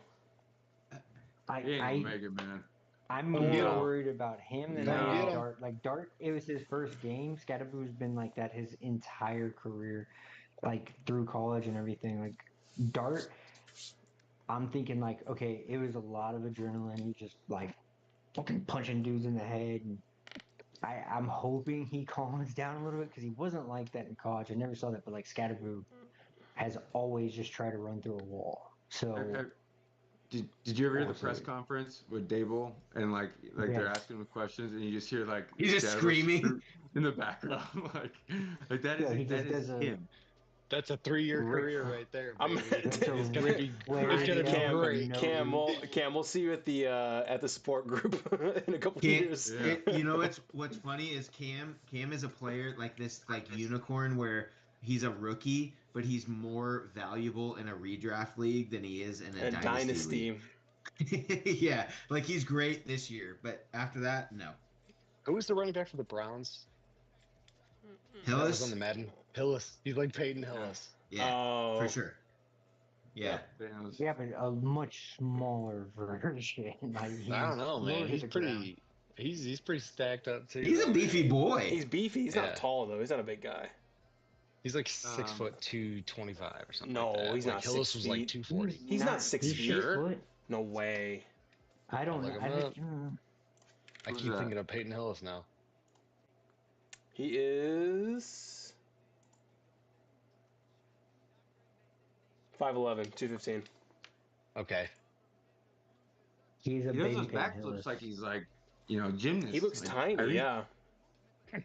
He ain't gonna make it, man. I'm Come more get him. worried about him than Come I get am him. Dart. Like Dart, it was his first game. Scatterbo's been like that his entire career, like through college and everything. Like Dart, I'm thinking like, okay, it was a lot of adrenaline. He just like fucking punching dudes in the head. And I'm hoping he calms down a little bit because he wasn't like that in college. I never saw that, but like Scatterbo has always just tried to run through a wall. So. Did you ever hear the press Absolutely. conference with Dable and like they're Yes. asking him questions and you just hear like He's just Scatterbo screaming. in the background like that Yeah, he is that just is does a- him. That's a 3-year Rick- career right there, I'm- baby. That's a It's gonna Rick be Flair it's gonna be Cam, great. no Cam, we'll see you at the support group in a couple Cam, years. Yeah. you know what's funny is Cam is a player like this like unicorn where he's a rookie, but he's more valuable in a redraft league than he is in a A dynasty. dynasty. league. Yeah, like he's great this year, but after that, no. Who was the running back for the Browns? That was on Hillis, the Madden. Hillis. He's like Peyton Hillis. yeah, Oh, for sure. Yeah, Thanos. Yeah, but a much smaller version. Like I don't know, man. low to He's the pretty. ground. He's pretty stacked up too. he's a beefy boy. He's beefy. He's Yeah. not tall though. He's not a big guy. He's like 6'2", 225 or something. No, like that. he's like not Hillis 6 was like feet. 240. He's not 6 He's feet. 6 foot. No way. I don't look know. him I up. just, I Who's keep that? thinking of Peyton Hillis now. He is 5'11", 215. Okay. he's a He does baby those Peyton backflips Hillis. like he's like, gymnast. He looks like tiny, Tyreek. yeah.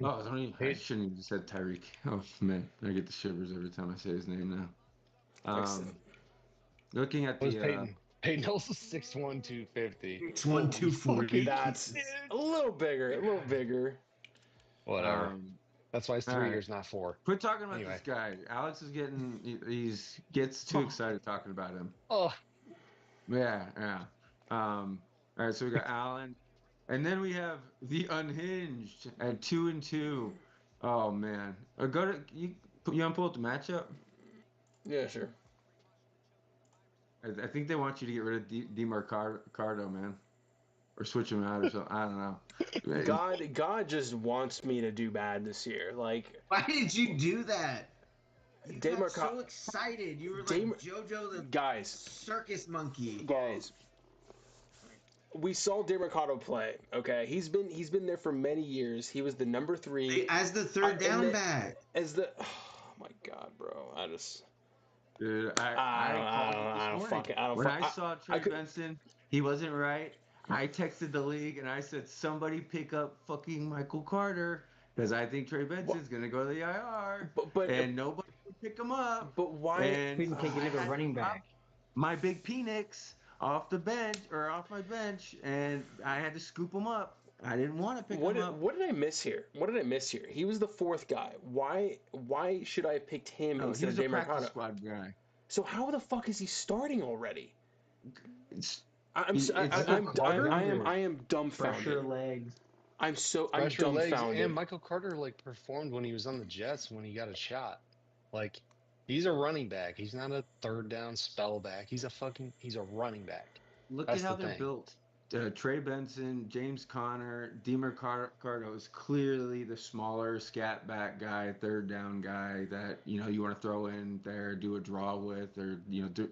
Oh, I shouldn't have said Tyreek. Oh man, I get the shivers every time I say his name now. Excellent. Looking at What was the Peyton? Peyton Hillis is 6'1", 250. 6'1", Holy 240. fucking That's shit. a little bigger. Whatever. That's why it's 3 all right. years, not 4. Quit talking about Anyway. this guy. Alex is gets too excited talking about him. Oh, Yeah. All right, so we got Allen, and then we have the unhinged at 2-2. Oh man, you want to pull up the matchup? Yeah, sure. I think they want you to get rid of DeMarcado, man, or switch him out or something. I don't know. God just wants me to do bad this year. Like, Why did you do that? You got DeMarcado- so excited. You were like JoJo the guys, circus monkey. we saw DeMarcado play. Okay, he's been there for many years. He was the number 3 As the third down then- back. as the. Oh my God, bro! I just. Dude, I don't fucking. I don't. When fuck- I saw Trey Benson, he wasn't right. I texted the league and I said, somebody pick up fucking Michael Carter because I think Trey Benson's gonna go to the IR. But and nobody would pick him up. But why? And Couldn't take another I had running to drop back. my big Penix off my bench, and I had to scoop him up. I didn't want to pick him up. What did I miss here? He was the 4th guy. Why should I have picked him No, he instead was of a practice DeMarcado? squad guy. So how the fuck is he starting already? It's, I am Pressure dumbfounded. legs. I'm pressure legs, dumbfounded. and Michael Carter performed when he was on the Jets when he got a shot. Like, he's a running back. He's not a third down spell back. He's a running back. look That's at how the they're thing. built. Trey Benson, James Conner, DeMarcado is clearly the smaller scat back guy, third down guy that you want to throw in there, do a draw with, or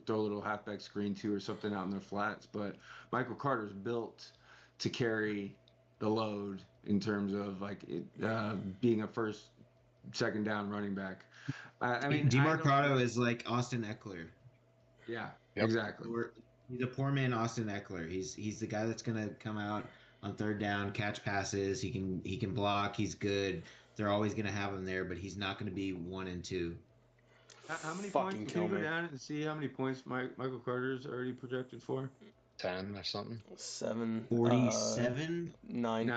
throw a little halfback screen to, or something out in their flats. But Michael Carter's built to carry the load in terms of being a first, second down running back. I mean, DeMarcado is like Austin Eckler. Yeah, Yep. exactly. He's a poor man, Austin Eckler. He's the guy that's gonna come out on third down, catch passes. He can block. He's good. They're always gonna have him there, but he's not gonna be 1 and 2. How many Fucking points? kill Can you go me. down and see how many points Michael Carter's already projected for? 10 or something. 7, 47. 9.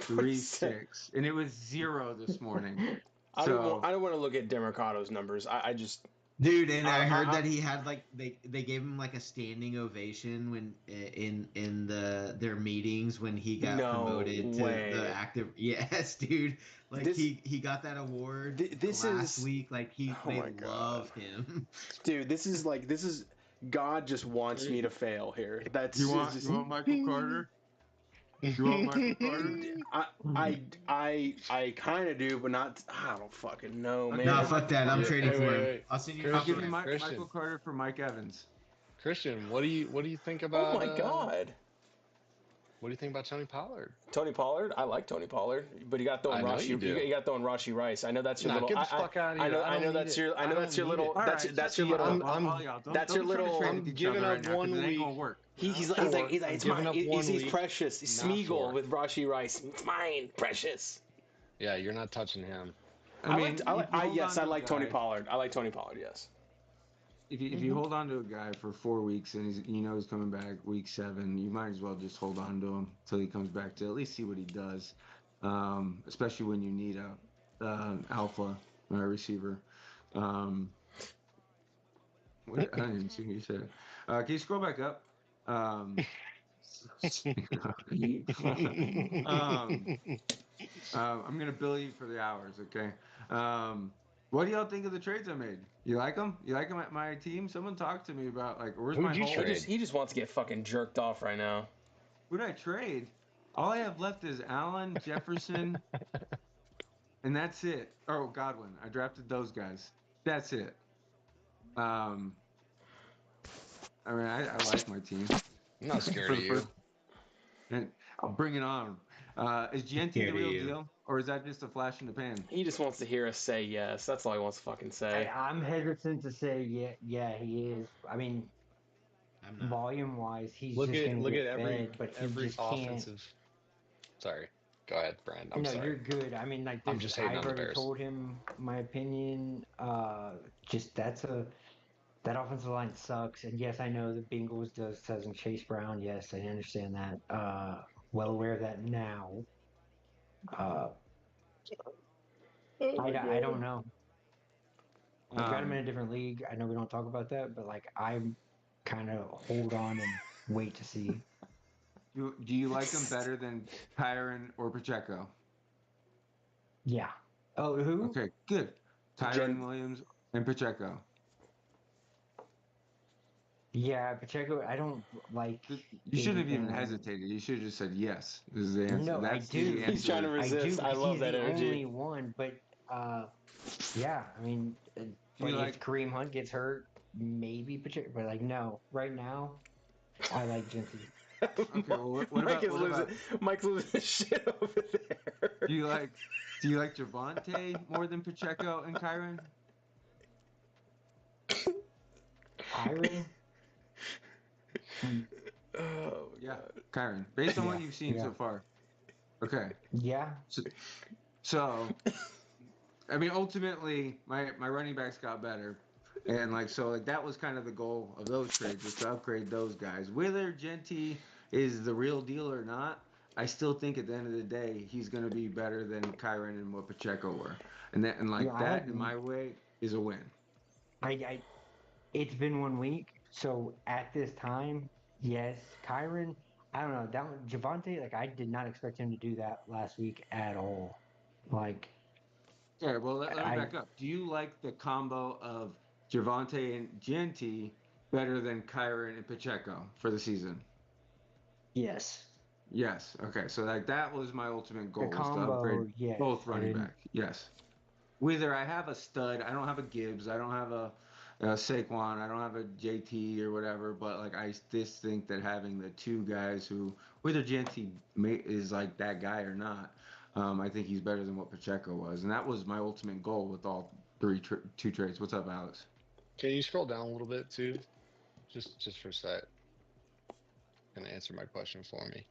9.36, and it was 0 this morning. I don't want to look at DeMarcado's numbers. I just. Dude, and I heard that he had they gave him like a standing ovation when in their meetings when he got promoted to the active. Yes, dude. Like he got that award last week. Like they loved him. Dude, this is God just wants me to fail here. That's You want Michael Carter? You want Michael Carter? I kind of do, but not. I don't fucking know, man. Nah, fuck that. I'm trading for him. wait. I'll send you. I'll give you Christian. Michael Carter for Mike Evans. Christian, what do you think about? Oh my God. What do you think about Tony Pollard? Tony Pollard, I like Tony Pollard, but you got throwing I know Rashi. you do. You got throwing Rashi Rice. I know that's your Nah, little. get the fuck out of here. I know that's your. I know that's your little. That's your little. That's your little. I'm giving up 1 week. It ain't gonna work. He's like it's giving mine. up 1 He's week, precious. He's not Smeagol 4. with Rashi Rice. It's mine, precious. Yeah, you're not touching him. I like Tony Pollard. I like Tony Pollard. Yes. If you hold on to a guy for 4 weeks and he's coming back week 7, you might as well just hold on to him till he comes back to at least see what he does. Especially when you need a alpha receiver. I didn't even see what you said. Can you scroll back up? I'm gonna bill you for the hours, okay? What do y'all think of the trades I made? You like them? You like them at my team? Someone talk to me about where's Who'd my you hole? trade? He just wants to get fucking jerked off right now. Who did I trade? All I have left is Allen, Jefferson, and that's it. Oh, Godwin. I drafted those guys. That's it. I mean, I like my team. I'm not scared For of the you. first, and I'll bring it on. Is Genty the real deal, or is that just a flash in the pan? He just wants to hear us say yes. That's all he wants to fucking say. I'm hesitant to say yeah, he is. I mean, I'm not. volume wise, he's Look just at gonna look get at fed, but he every just can't. offensive. Sorry, go ahead, Brian. I'm No, sorry. you're good. I mean, like, I'm just hating I've on the already Bears. told him my opinion. Just that offensive line sucks. And yes, I know the Bengals doesn't Chase Brown. Yes, I understand that. Well aware of that now. I don't know. I've got him in a different league. I know we don't talk about that, but like I'm kind of hold on and wait to see. Do you like them better than Tyron or Pacheco? Yeah. Oh, who? Okay, good. Tyron Williams and Pacheco. Yeah, Pacheco. I don't like. You shouldn't have even hesitated. You should have just said yes. This is the answer. No, That's I do. The answer. He's trying to resist. I love he's that the energy. only one, but yeah. I mean, but if Kareem Hunt gets hurt, maybe Pacheco. But like, no. Right now, I like Genty. Okay, well, Mike's losing his shit over there. Do you like Javonte more than Pacheco and Kyron? Kyron? Oh, yeah, Kyron. Based on what you've seen so far. Okay. Yeah. So I mean, ultimately, my running backs got better. And that was kind of the goal of those trades, was to upgrade those guys. Whether Genty is the real deal or not, I still think at the end of the day he's going to be better than Kyron and what Pacheco were, and that in my way is a win. It's been 1 week, so at this time, yes, Kyron. I don't know that one, Javonte. Like I did not expect him to do that last week at all. Like. All right, well, let me back up. Do you like the combo of Javonte and Genty better than Kyron and Pacheco for the season? Yes. Yes. Okay. So that was my ultimate goal, the combo, to upgrade both running back. Yes. Whether I have a stud, I don't have a Gibbs, I don't have a Saquon, I don't have a JT or whatever, but like I just think that having the two guys who, whether Genty is like that guy or not, I think he's better than what Pacheco was, and that was my ultimate goal with all two trades. What's up, Alex? Can you scroll down a little bit too, just for a sec? Can answer my question for me.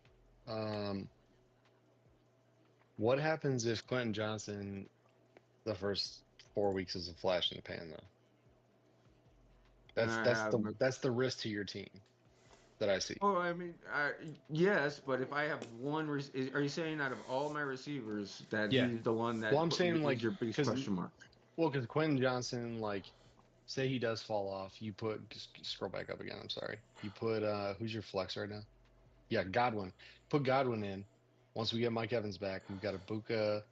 What happens if Quentin Johnson, the first 4 weeks, is a flash in the pan, though? That's the risk to your team that I see. Oh, I mean, yes, but if I have one, are you saying out of all my receivers that he's the one that? Well, I'm saying like your biggest question mark. Well, because Quentin Johnson, like, say he does fall off, you scroll back up again. I'm sorry. You put who's your flex right now? Yeah, Godwin. Put Godwin in. Once we get Mike Evans back, we've got Abuka.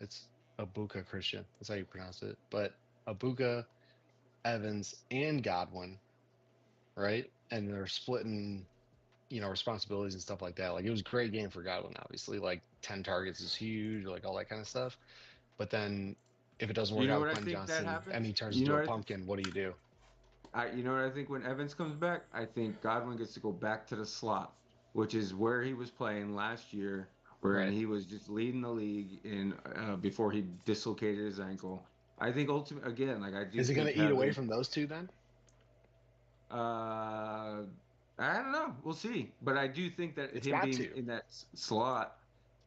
It's Abuka Christian. That's how you pronounce it. But Abuka, Evans, and Godwin, right? And they're splitting, responsibilities and stuff like that. Like, it was a great game for Godwin, obviously. Like, 10 targets is huge, like all that kind of stuff. But then if it doesn't work out with Quentin Johnson and he turns into a pumpkin, what do you do? You know what I think when Evans comes back? I think Godwin gets to go back to the slot, which is where he was playing last year, where he was just leading the league before he dislocated his ankle. I think ultimately, again, like I do. Is it going to eat away from those two then? I don't know. We'll see. But I do think that him being in that slot.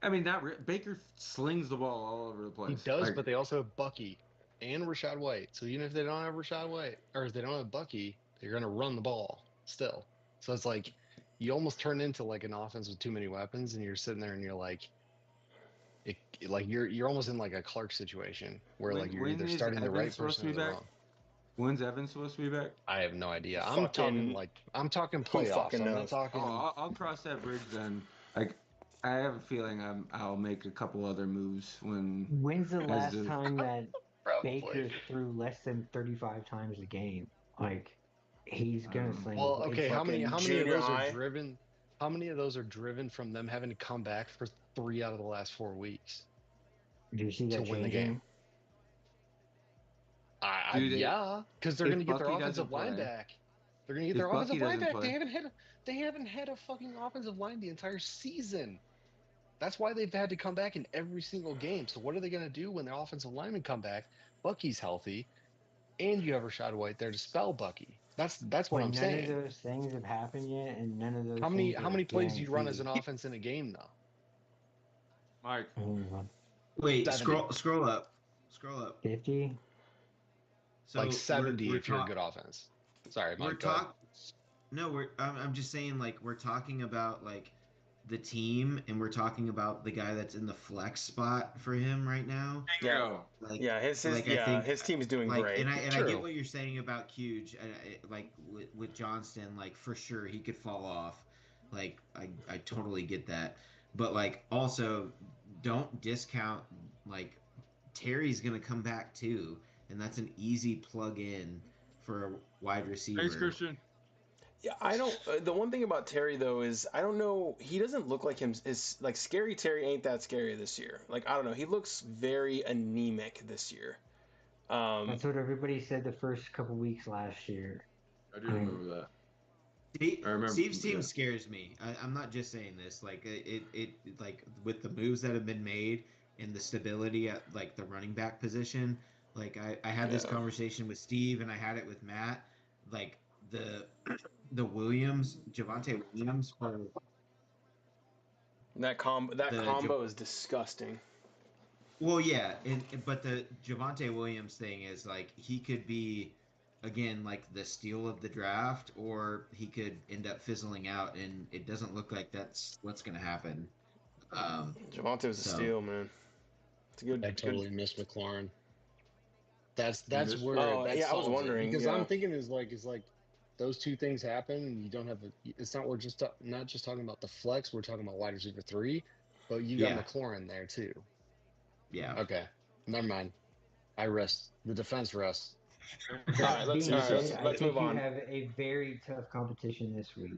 I mean, Baker slings the ball all over the place. He does, but they also have Bucky and Rashad White. So even if they don't have Rashad White, or if they don't have Bucky, they're going to run the ball still. So it's like you almost turn into like an offense with too many weapons, and you're sitting there and you're like, you're almost in like a Clark situation where like you're either starting the right person or the wrong. When's Evans supposed to be back? I have no idea. I'm talking playoffs. I'm not talking. I'll cross that bridge then. Like, I have a feeling I'll make a couple other moves when. When's the last time that Baker threw less than 35 times a game? Like, he's gonna sling. Well, okay. How many of those are driven? How many of those are driven from them having to come back for 3 out of the last 4 weeks? Do you see to that win the changing? game. Dude, Because they're if going to get their Bucky offensive doesn't line play, back. They're going to get if their Bucky offensive line doesn't back. play, They haven't had a fucking offensive line the entire season. That's why they've had to come back in every single game. So what are they going to do when their offensive linemen come back? Bucky's healthy, and you have Rashad White there to spell Bucky. That's what When I'm none of saying. those things have happened yet, and none of those How things many are plays do you run as an guaranteed. offense in a game though? Mike. Wait, 70. scroll up. 50. So Like 70 we're if you're a good offense. Sorry, we're Mike. Go ahead. talk. No, I'm just saying like we're talking about like the team, and we're talking about the guy that's in the flex spot for him right now. Yeah, Like yeah, his I think his team's doing like great. and I True. get what you're saying about Huge. Like with Johnston, like for sure he could fall off. Like I totally get that, but like also don't discount like Terry's gonna come back too, and that's an easy plug in for a wide receiver. Thanks, Christian. Yeah, I don't. The one thing about Terry though is I don't know. He doesn't look like him. Is like scary Terry ain't that scary this year. Like I don't know. He looks very anemic this year. That's what everybody said the first couple weeks last year. I do remember that. I remember. Steve's team Yeah. scares me. I'm not just saying this. Like it like with the moves that have been made and the stability at like the running back position. Like I had this Yeah. conversation with Steve and I had it with Matt. Like the Williams, Javante Williams for that the combo is disgusting. well, yeah, but the Javante Williams thing is like he could be again like the steal of the draft, or he could end up fizzling out, and it doesn't look like that's what's going to happen. Javante was a so- steal, man. It's a good. I good- totally miss McLaurin. That's miss- where Oh, that yeah, I was solves it. wondering, because yeah. I'm thinking is like those two things happen and you don't have it's not we're just not just talking about the flex, we're talking about wide receiver 3, but you got Yeah. McLaurin there too. Yeah. Okay, never mind. I rest. The defense rests. All right, let's Being said, let's I move think you on. have a very tough competition this week.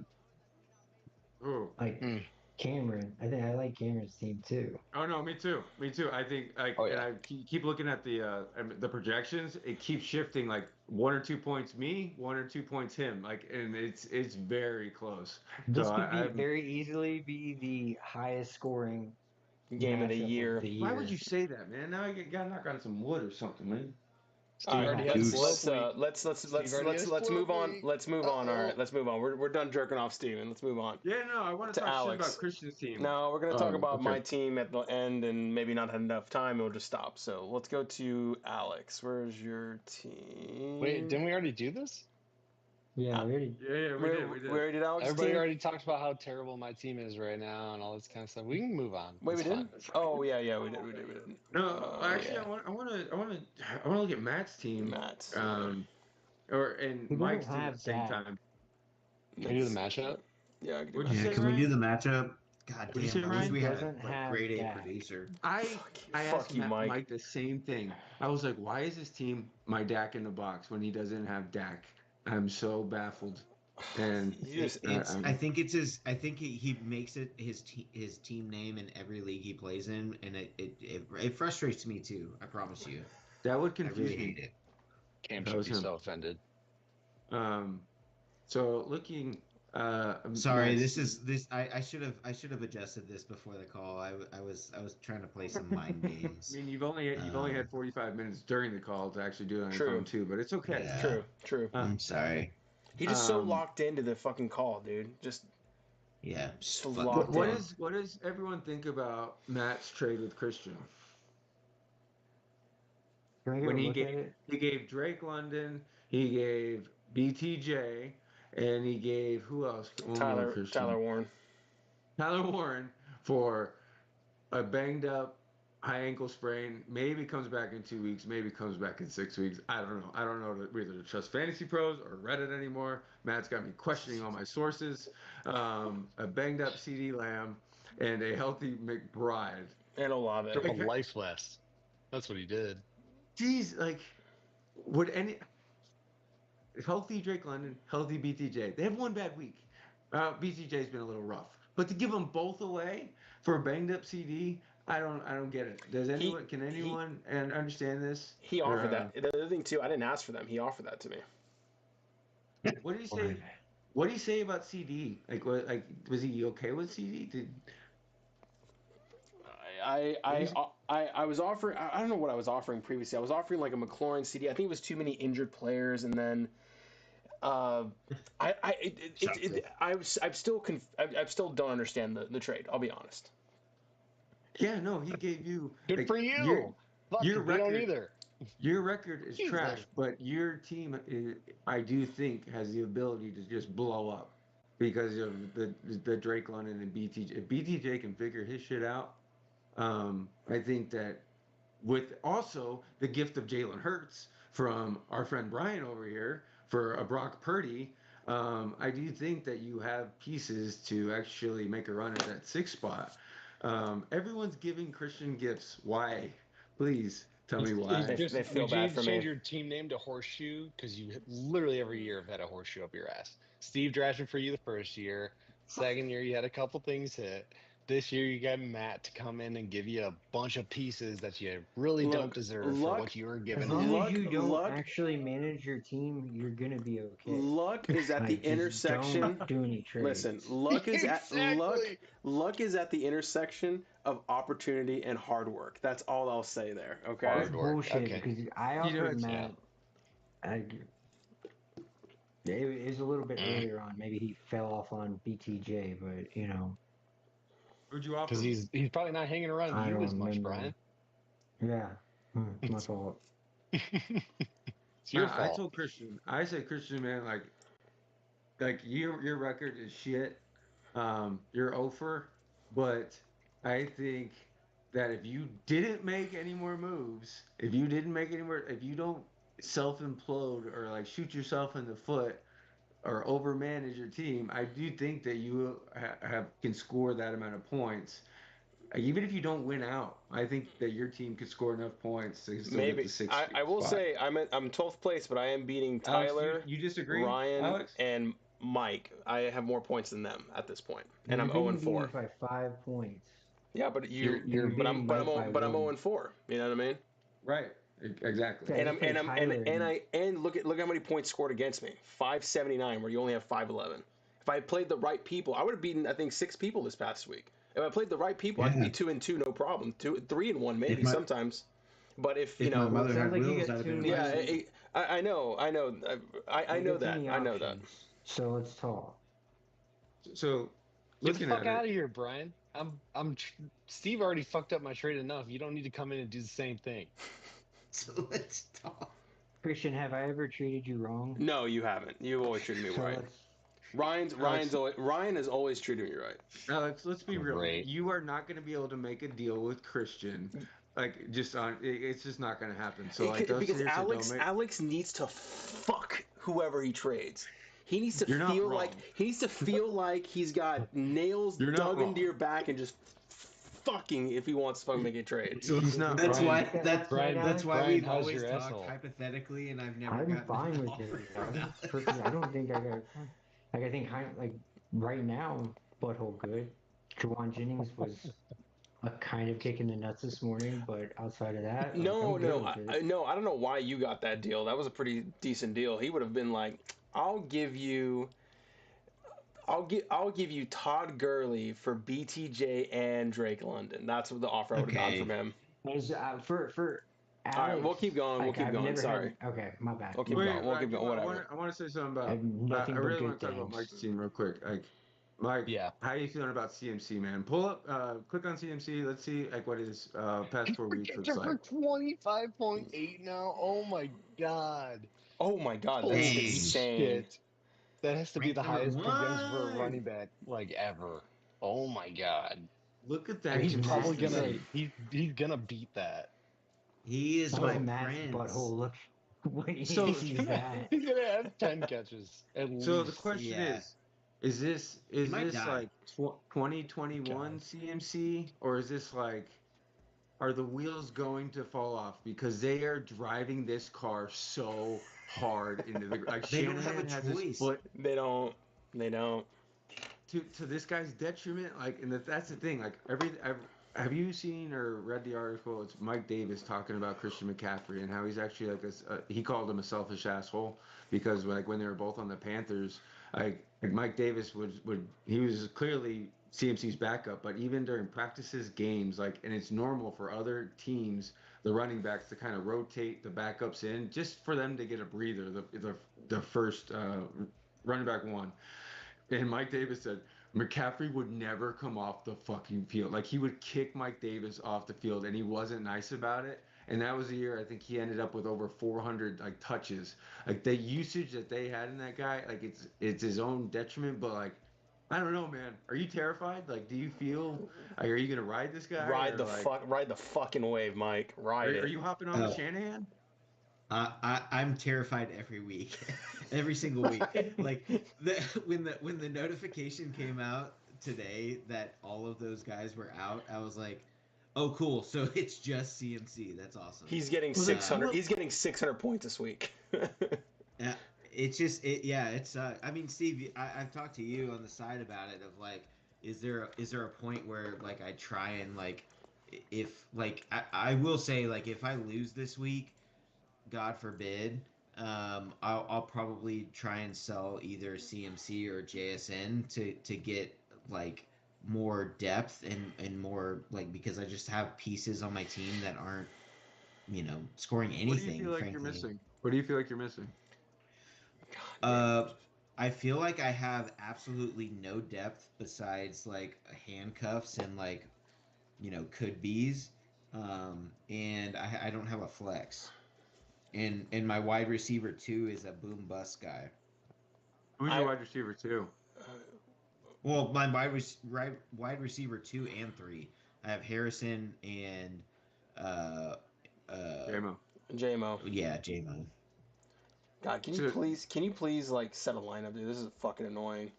Oh. Like Mm. Cameron, I think I like Cameron's team too. Oh no, me too. I think like, Oh, yeah. and I keep looking at the projections. It keeps shifting, like 1 or 2 points me, 1 or 2 points him. Like, and it's very close. This So could very easily be the highest scoring Game of the matchup year. Why would you say that, man? Now I got to knock on some wood or something, man. Steve All already right, had a Deuce. slow week. let's move on. Let's move on. All Uh-oh. right, let's move on. We're done jerking off Steven. Let's move on. Yeah, no, I want To to talk shit Alex. about Christian's team. No, we're gonna talk about okay. my team at the end, and maybe not had enough time, and we'll just stop. So let's go to Alex. Where's your team? Wait, didn't we already do this? Yeah, we already. Yeah, we did. We already did Alex's Everybody team? already talked about how terrible my team is right now and all this kind of stuff. We can move on. Wait, we It's did? fine. Oh yeah, we did. No, actually, yeah. I want to look at Matt's team. Matt. And We Mike's don't team at have the same Dak. time. Can you do the matchup? Yeah, I can do What'd you that. say, Can we Ryan? do the matchup? God What'd you say, damn, I wish Ryan? we had Doesn't like have grade A Dak. producer. I Fuck asked you, Mike. Mike. The same thing. I was like, why is his team my Dak in the box when he doesn't have Dak? I'm so baffled. And I think it's his. I think he makes it his team name in every league he plays in, and it frustrates me too. I promise you. that would I confuse really me. hate it. Cam That should was be him. so offended. So looking. Sorry, Matt's- I should have adjusted this before the call. I was trying to play some mind I games. mean, you've only had 45 minutes during the call to actually do it on your True. phone too, but it's okay. Yeah. True. I'm sorry. He's just so Um, locked into the fucking call, dude. Just Yeah. Just fuck locked it. What does everyone think about Matt's trade with Christian? Can we go When he look at gave it? he gave Drake London, he gave BTJ, and he gave who else? One more Tyler Christian. Warren. Tyler Warren for a banged up high ankle sprain. Maybe comes back in 2 weeks. Maybe comes back in 6 weeks. I don't know. I don't know whether to trust Fantasy Pros or Reddit anymore. Matt's got me questioning all my sources. A banged up CD Lamb and a healthy McBride. And Olave. Took a life vest. That's what he did. Geez, like, would any healthy Drake London, healthy BTJ? They have one bad week. BTJ's been a little rough, but to give them both away for a banged up CD, I don't get it. Does anyone? Can anyone and understand this? He offered that. The other thing too, I didn't ask for them. He offered that to me. What did he say? What did he say about CD? Like, what? Like, was he okay with CD? I was offering. I don't know what I was offering previously. I was offering like a McLaurin CD. I think it was too many injured players, and then I still don't understand the trade. I'll be honest. Yeah, no, he gave you. Good for you. Your we don't record, either. Your record is trash, but your team, I do think, has the ability to just blow up because of the Drake London and BTJ. If BTJ can figure his shit out, I think that with also the gift of Jalen Hurts from our friend Brian over here for a Brock Purdy, I do think that you have pieces to actually make a run at that 6th spot. Everyone's giving Christian gifts. Why? Please tell me why. They feel bad for me. Change your team name to Horseshoe because you literally every year have had a horseshoe up your ass. Steve drafted for you the first year. Second year, you had a couple things hit. This year, you got Matt to come in and give you a bunch of pieces that you really don't deserve for what you were given. As long as you don't actually manage your team, you're gonna be okay. Luck is at the intersection. Don't do any trades. Listen, luck is at the intersection of opportunity and hard work. That's all I'll say there. Okay. Hard work. Bullshit. Okay. Because I offered Matt. It was a little bit earlier on. Maybe he fell off on BTJ, but you know. Who'd you offer? Because he's probably not hanging around with you as much, Brian. Yeah, it's my fault. It's your fault. I told Christian. I said, Christian, man, like your record is shit. You're over, but I think that if you didn't make any more moves, if you don't self-implode or like shoot yourself in the foot or overmanage your team, I do think that you can score that amount of points. Even if you don't win out, I think that your team could score enough points to still get the 6th I will say I'm 12th place, but I am beating Tyler. Alex, you disagree, Ryan, Alex? And Mike. I have more points than them at this point, and I'm 0-4 by 5 points. Yeah, but I'm 0-4. You know what I mean? Right. Exactly. And look how many points scored against me. 579, where you only have 511. If I played the right people, I would have beaten, I think, 6 people this past week. If I played the right people, I could be 2-2, no problem. 3-1 maybe sometimes. But if you know, my mother had wheels, I'd have been. Yeah, I know that. So let's talk. So get the fuck out of here, Brian. Steve already fucked up my trade enough. You don't need to come in and do the same thing. So let's talk. Christian, have I ever treated you wrong? No, you haven't. You've always treated me right. Ryan has always treated me right. Alex, let's be real. Great. You are not going to be able to make a deal with Christian, it's just not going to happen. So because Alex needs to fuck whoever he trades. He needs to feel like he's got nails dug into your back and just fucking if he wants to fucking make a trade. He's not. That's Brian. why we've always talked hypothetically, and I've never. I'm fine with it. I don't think I got. Like I think right now, butthole good. Jawan Jennings was a kind of kick in the nuts this morning, but outside of that, no, I don't know why you got that deal. That was a pretty decent deal. He would have been like, I'll give you Todd Gurley for BTJ and Drake London. That's what the offer I would have gotten from him. For Alex, all right, we'll keep going. Sorry. Okay, my bad. We'll keep going. Whatever. I want to say something about. I really want to talk about Mike's team real quick. Like, Mike, how are you feeling about CMC, man? Pull up, click on CMC. Let's see what his past 4 weeks looks like. 25.8 now. Oh my god. That's insane. Shit. That has to be the highest percentage for a running back ever. Oh my god. Look at that. He's probably gonna beat that. He is my friend. Butthole. Look what he's that. He's gonna have 10 catches at least. So the question is this like 2021 CMC, or is this are the wheels going to fall off because they are driving this car so hard into the they don't have a choice. They don't. To this guy's detriment, and that's the thing. have you seen or read the article? It's Mike Davis talking about Christian McCaffrey and how he's actually like this. He called him a selfish asshole because when they were both on the Panthers, like Mike Davis would he was clearly CMC's backup, but even during practices, games, like, and it's normal for other teams, the running backs to kind of rotate the backups in just for them to get a breather. The first running back one. And Mike Davis said McCaffrey would never come off the fucking field. Like he would kick Mike Davis off the field, and he wasn't nice about it. And that was the year I think he ended up with over 400 like touches. Like the usage that they had in that guy, like it's his own detriment. But like I don't know, man. Are you terrified? Like, do you feel? Like, are you gonna ride this guy? Ride the fucking wave, Mike. Ride it. Are you hopping on the Shanahan? I'm terrified every week, every single week. Like when the notification came out today that all of those guys were out, I was like, "Oh, cool! So it's just CMC. That's awesome." He's getting 600. He's getting 600 points this week. Yeah, it's just it. Yeah, it's. I mean, Steve, I've talked to you on the side about it. Of like, is there a point where like I try and like, if like I will say like if I lose this week, God forbid, I'll probably try and sell either CMC or JSN to get like more depth and more like because I just have pieces on my team that aren't scoring anything. What do you feel like frankly. you're missing? What do you feel like you're missing? I feel like I have absolutely no depth besides like handcuffs and like could be's, and I don't have a flex. And my wide receiver 2 is a boom bust guy. Who's your wide receiver 2? Well, my wide receiver 2 and 3. I have Harrison and JMO. Yeah, JMO. God, can you please like set a lineup, dude? This is fucking annoying.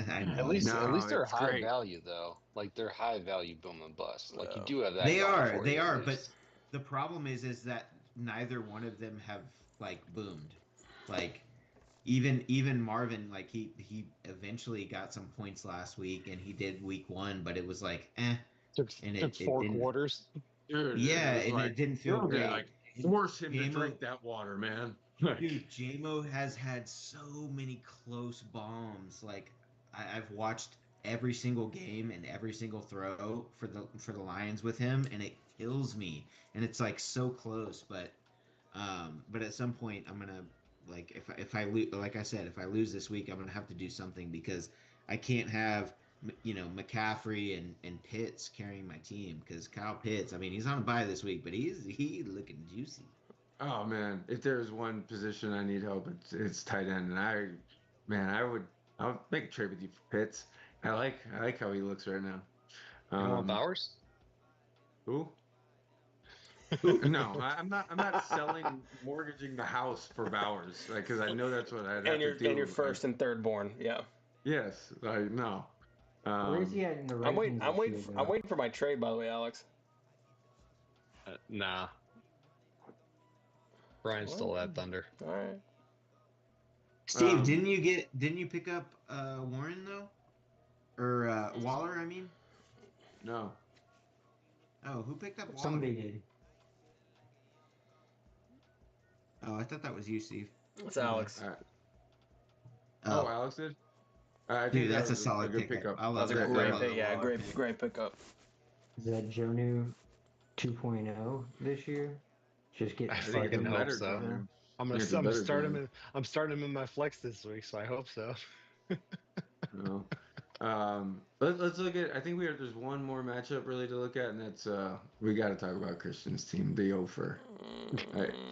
I know. At least they're high great. value though. Like they're high value boom and bust. Like you do have that. They are, at but least. the problem is that neither one of them have like boomed. Like even Marvin, like he eventually got some points last week and he did week 1, but it was like Took 4 quarters. Dude, yeah, and it didn't feel great. Like, force him to drink that water, man. Dude, JMO has had so many close bombs. Like I've watched every single game and every single throw for the Lions with him, and it kills me. And it's like so close, but at some point I'm gonna like if I lose, like I said, if I lose this week, I'm gonna have to do something because I can't have McCaffrey and Pitts carrying my team because Kyle Pitts, I mean, he's on a bye this week, but he's looking juicy. Oh man, if there's one position I need help, it's tight end, and I'll make a trade with you for Pitts. I like how he looks right now. You want Bowers? Who? No, I'm not selling, mortgaging the house for Bowers, like because I know that's what I'd have to do. And your first and third born, yeah. Yes, no. Where is he at in the rankings? I'm waiting for my trade, by the way, Alex. Nah. Brian stole that thunder. All right. Steve, didn't you pick up Warren though, or Waller? I mean. No. Oh, who picked up Waller? Somebody did. Oh, I thought that was you, Steve. It's Alex. Oh, Alex did. I think Dude, that's a solid good pickup. pickup. That's a great pick. Yeah, great pickup. Is that Jonu 2.0 this year? Just get I fucking hope so. I'm gonna start him. I'm starting him in my flex this week, so I hope so. No. Let's look at. I think there's one more matchup really to look at, and that's we got to talk about Christian's team, the Ofer.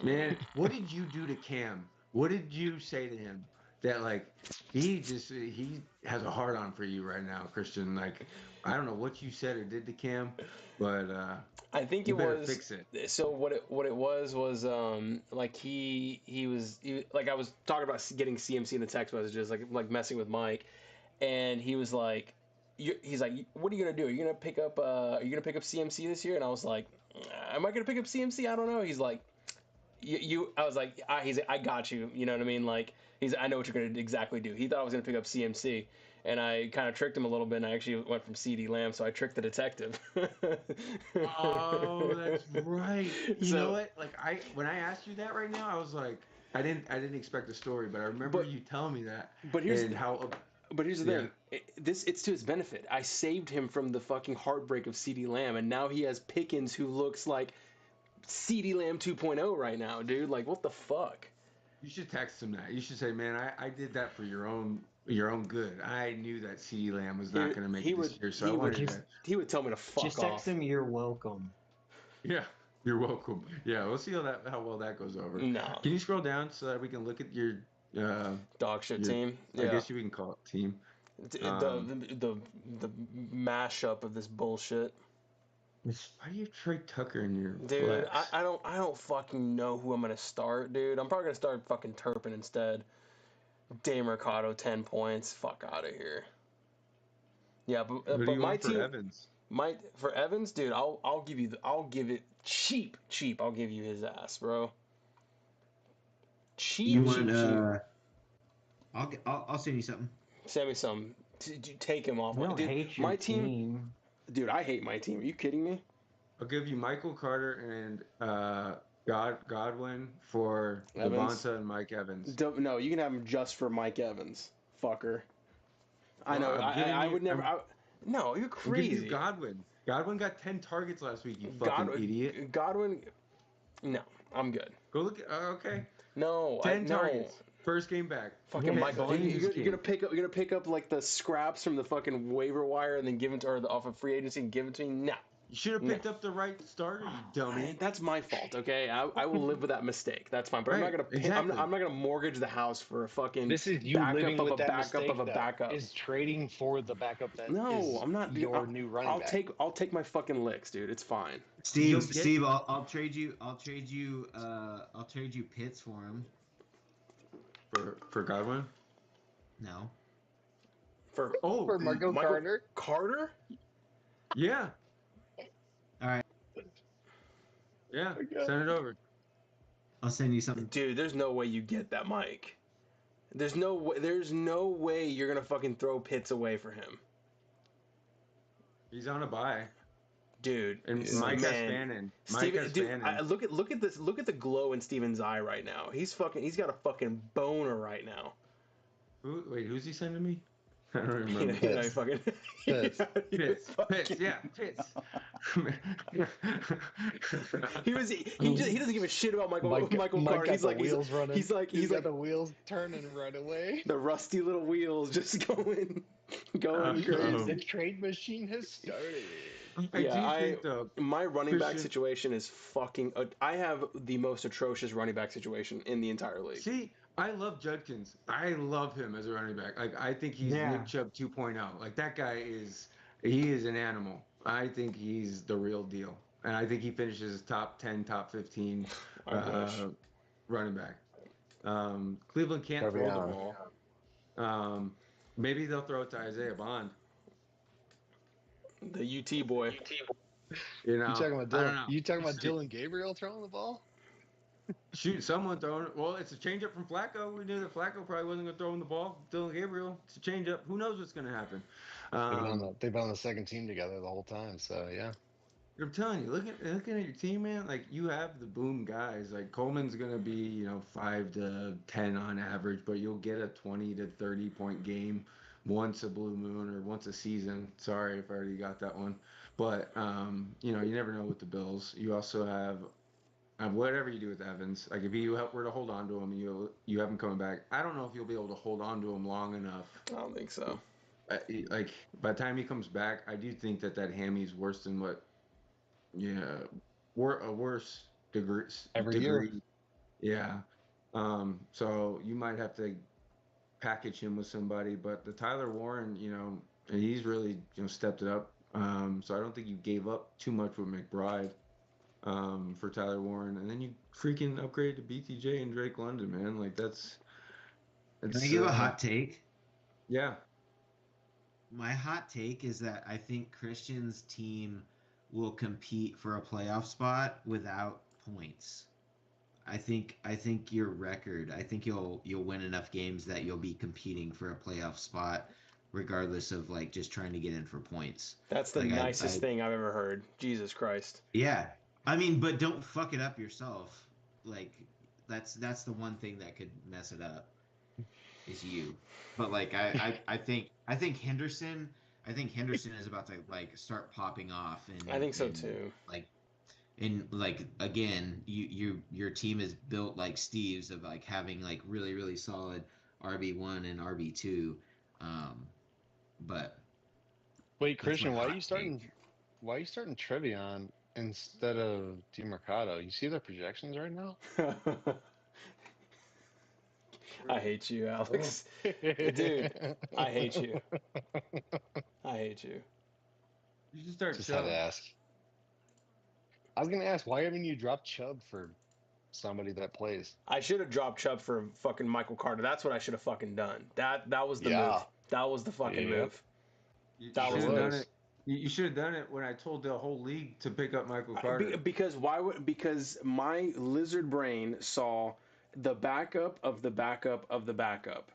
Man, what did you do to Cam? What did you say to him that like he has a hard on for you right now, Christian? Like I don't know what you said or did to Cam, but I think you it better was fix it. So what it was like he was like I was talking about getting CMC in the text messages like messing with Mike, and he was like, he's like, what are you gonna do? Are you gonna pick up CMC this year? And I was like, am I gonna pick up CMC? I don't know. He's like, I was like, I got you. You know what I mean? Like I know what you're gonna exactly do. He thought I was gonna pick up CMC. and I kind of tricked him a little bit. And I actually went from CD Lamb, so I tricked the detective. Oh, that's right. You know So, what? Like when I asked you that right now, I was like, I didn't expect the story, but I remember but you telling me that but here's and how. but here's the Yeah. thing. It's to his benefit. I saved him from the fucking heartbreak of CD Lamb, and now he has Pickens, who looks like CD Lamb 2.0 right now, dude. Like, what the fuck? You should text him that. You should say, "Man, I did that for your own good. I knew that CeeDee Lamb was not going to make He it would this year, so I he would wanted to." he would tell me to Just fuck text off. him, "You're welcome." Yeah, you're welcome. Yeah, we'll see how well that goes over. No. Can you scroll down so that we can look at your Dog shit your team. I Yeah. guess you can call it team. The mashup of this bullshit. Why do you have Trey Tucker in your Dude, flex? I don't fucking know who I'm gonna start, dude. I'm probably gonna start fucking Turpin instead. Dave Mercado 10 points. Fuck out of here. Yeah, Who but do you my want for team Evans? for Evans, dude. I'll give it cheap. I'll give you his ass, bro. You Cheap. want? I'll send you something. Send me some. Take him off. We don't Dude, hate your my team. team. Dude, I hate my team. Are you kidding me? I'll give you Michael Carter and Godwin for Evans? Devonta and Mike Evans. No, you can have him just for Mike Evans, fucker. I know. I'm giving I you- would never. No, you're I'm giving you crazy. Godwin. Godwin got 10 targets last week, you fucking idiot. Godwin. No, I'm good. Go look at, okay. No, 10 no. targets. First game back. Fucking Yeah, Michael, volume is you're gonna pick up like the scraps from the fucking waiver wire and then give it to, or off of free agency and give it to me. No, You should have picked up the right starter, you dummy. that's my fault. Okay, I will live with that mistake. That's fine. But I'm not Right, gonna exactly. I'm not gonna mortgage the house for a fucking This is you backup living of with a that backup mistake, of a though, backup. is trading for the backup that No, is I'm not. your new running back. I'll take my fucking licks, dude. It's fine. Steve, I'll trade you. I'll trade you Pitts for him. For Godwin? No. For For Marco Carter. Carter? Yeah. All right. Yeah. Send it over. I'll send you something. Dude, there's no way you get that, Mike. There's no way you're gonna fucking throw Pitts away for him, He's on a bye. dude. And Mike has Fannin. Mike has Fannin. Look at this. Look at the glow in Steven's eye right now. He's got a fucking boner right now. Who's he sending me? I don't remember. You know, he fucking Pitts. Pitts. Yeah, Pitts. he doesn't give a shit about Michael Mike Carter. got He's the like wheels running. he's like got the wheels turning right away. the rusty little wheels just going crazy. The trade machine has started. I do think though. My running back Christian- situation is fucking. I have the most atrocious running back situation in the entire league. See, I love Judkins. I love him as a running back. Like I think he's Nick Chubb 2.0. Like that guy is an animal. I think he's the real deal. And I think he finishes top 10, top 15 running back. Cleveland can't throw the ball. Maybe they'll throw it to Isaiah Bond. The UT boy. You know, you talking about Dylan Gabriel throwing the ball? Shoot, someone throwing it. Well, it's a changeup from Flacco. We knew that Flacco probably wasn't going to throw him the ball. Dylan Gabriel, it's a changeup. Who knows what's going to happen? They've been on the second team together the whole time, so yeah. I'm telling you, looking at your team, man, like you have the boom guys. Like Coleman's going to be, 5 to 10 on average, but you'll get a 20 to 30 point game once a blue moon or once a season. Sorry if I already got that one. But, you never know with the Bills. You also have whatever you do with Evans. Like if you were to hold on to him, you have him coming back. I don't know if you'll be able to hold on to him long enough. I don't think so. Like by the time he comes back, I do think that hammy worse than what. Yeah, a worse degree. Every year. Yeah. So you might have to package him with somebody, but the Tyler Warren, he's really stepped it up. So I don't think you gave up too much with McBride for Tyler Warren, and then you freaking upgrade to BTJ and Drake London, man. Like that's. Can I give a hot take? Yeah. My hot take is that I think Christian's team will compete for a playoff spot without points. I think your record. I think you'll win enough games that you'll be competing for a playoff spot regardless of like just trying to get in for points. That's the Like nicest thing I've ever heard. Jesus Christ. Yeah, I mean, but don't fuck it up yourself. Like that's the one thing that could mess it up is you. But like I think Henderson. I think Henderson is about to like start popping off, and I think so too. Like again, your team is built like Steve's of like having like really solid RB1 and RB2. But Wait, Christian, why are hot you starting? take. Why are you starting Trevion instead of DeMarcado? You see their projections right now? I hate you, Alex. Dude, I hate you. I hate you. You should start Just had to Chubb. ask. I was gonna ask, why haven't you dropped Chubb for somebody that plays? I should have dropped Chubb for fucking Michael Carter. That's what I should have fucking done. That was the Yeah. move. That was the fucking Yeah. move. You That should was have done was. it. You should have done it when I told the whole league to pick up Michael Carter. Because why would? Because my lizard brain saw the backup of the backup of the backup.